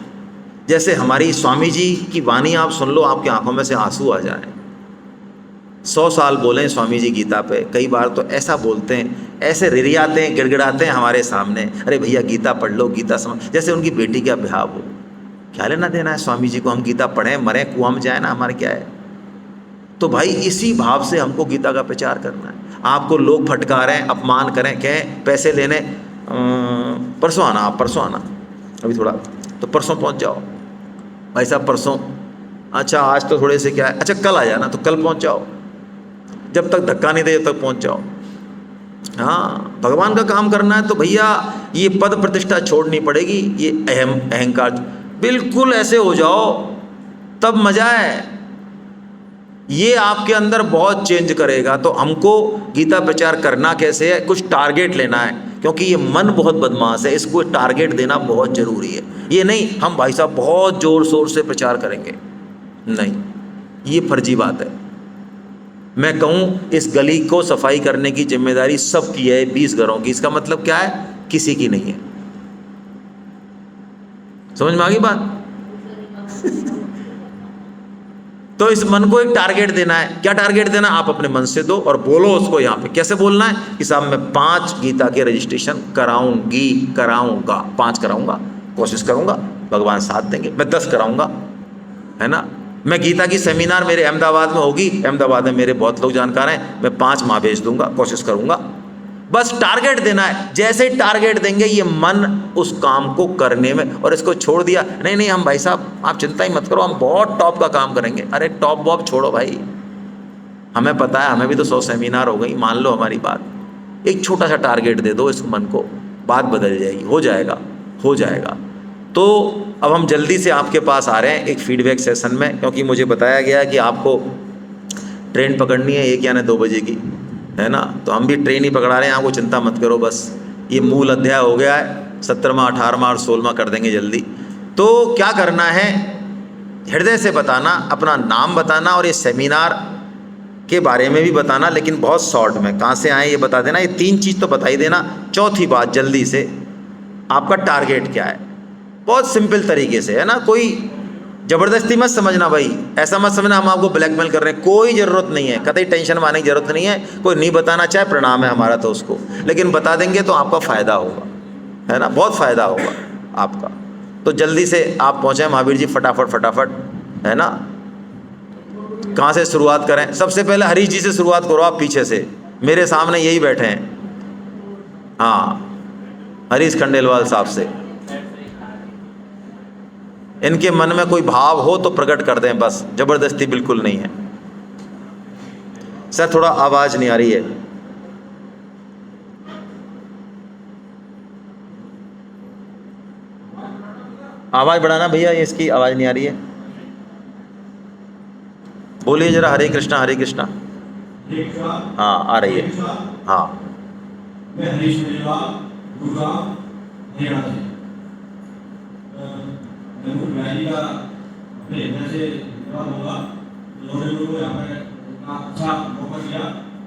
जैसे हमारी स्वामी जी की वाणी आप सुन लो, आपकी आंखों में से आंसू आ जाएं। 100 साल बोले स्वामी जी गीता पे, कई बार तो ऐसा बोलते हैं, ऐसे रिरियाते हैं, गिड़गिड़ाते हैं हमारे सामने, अरे भैया गीता पढ़ लो, गीता समझ। जैसे उनकी बेटी का ब्याह हो, क्या लेना देना है स्वामी जी को? हम गीता पढ़ें, मरें, कुआं में जाए ना, हमारे क्या है? तो भाई इसी भाव से हमको गीता का प्रचार करना है। आपको लोग फटकारें, अपमान करें, कहें पैसे लेने, परसों आना, आप परसों आना, अभी थोड़ा, तो परसों पहुंच जाओ भाई साहब, परसों। अच्छा आज तो थोड़े से क्या है, अच्छा कल आ जाना, तो कल पहुंच जाओ। जब तक धक्का नहीं दे तब तक पहुंच जाओ। हाँ, भगवान का काम करना है तो भैया ये पद प्रतिष्ठा छोड़नी पड़ेगी, ये अहंकार बिल्कुल ऐसे हो जाओ, तब मजा है। ये आपके अंदर बहुत चेंज करेगा। तो हमको गीता प्रचार करना कैसे है? कुछ टारगेट लेना है, क्योंकि ये मन बहुत बदमाश है, इसको टारगेट देना बहुत ज़रूरी है। ये नहीं हम भाई साहब बहुत ज़ोर शोर से प्रचार करेंगे, नहीं, ये फर्जी बात है। मैं कहूँ इस गली को सफाई करने की जिम्मेदारी सबकी है, 20 घरों की। इसका मतलब क्या है? किसी की नहीं है। समझ में आ गई बात? तो इस मन को एक टारगेट देना है। क्या टारगेट देना? आप अपने मन से दो और बोलो उसको। यहाँ पे कैसे बोलना है कि साहब मैं 5 गीता के रजिस्ट्रेशन कराऊंगा, 5 कराऊंगा, कोशिश करूंगा, भगवान साथ देंगे, मैं 10 कराऊंगा, है ना। मैं गीता की सेमिनार मेरे अहमदाबाद में होगी, अहमदाबाद में मेरे बहुत लोग जानकार हैं, मैं 5 माह भेज दूंगा, कोशिश करूंगा। बस टारगेट देना है। जैसे टारगेट देंगे ये मन उस काम को करने में, और इसको छोड़ दिया, नहीं हम भाई साहब आप चिंता ही मत करो, हम बहुत टॉप का काम करेंगे। अरे टॉप वॉप छोड़ो भाई, हमें पता है, हमें भी तो 100 सेमिनार हो गई, मान लो हमारी बात। एक छोटा सा टारगेट दे दो इस मन को, बात बदल जाएगी, हो जाएगा। तो अब हम जल्दी से आपके पास आ रहे हैं एक फीडबैक सेशन में, क्योंकि मुझे बताया गया है कि आपको ट्रेन पकड़नी है 1 या 2 बजे की, है ना। तो हम भी ट्रेन ही पकड़ा रहे हैं, आपको चिंता मत करो। बस ये मूल अध्याय हो गया है, 17वां 18वां और 16वां कर देंगे जल्दी। तो क्या करना है? हृदय से बताना, अपना नाम बताना, और ये सेमिनार के बारे में भी बताना, लेकिन बहुत शॉर्ट में, कहाँ से आए ये बता देना। ये 3 चीज़ तो बता ही देना। चौथी बात, जल्दी से आपका टारगेट क्या है, बहुत सिंपल तरीके से, है ना। कोई ज़बरदस्ती मत समझना भाई, ऐसा मत समझना हम आपको ब्लैकमेल कर रहे हैं, कोई ज़रूरत नहीं है, कतई टेंशन मारने की ज़रूरत नहीं है। कोई नहीं बताना चाहे प्रणाम है हमारा तो उसको, लेकिन बता देंगे तो आपका फ़ायदा होगा, है ना, बहुत फ़ायदा होगा आपका। तो जल्दी से आप पहुँचें महावीर जी, फटाफट, है ना। कहाँ से शुरुआत करें? सबसे पहले हरीश जी से शुरुआत करो आप, पीछे से, मेरे सामने यही बैठे हैं, हाँ, हरीश खंडेलवाल साहब से। इनके मन में कोई भाव हो तो प्रकट कर दें, बस, जबरदस्ती बिल्कुल नहीं है। सर थोड़ा आवाज नहीं आ रही है, आवाज बढ़ाना भैया, ये इसकी आवाज नहीं आ रही है, बोलिए जरा। हरे कृष्णा हरे कृष्णा। हाँ आ रही है, हाँ। मैं हरीश खंडेलवाल, गुड़गांव, हरियाणा से। मैं मुख्य न्यायाधीश का अपने हृदय से धन्यवाद दूंगा। उन्होंने मुझको यहाँ पर इतना अच्छा मौका दिया।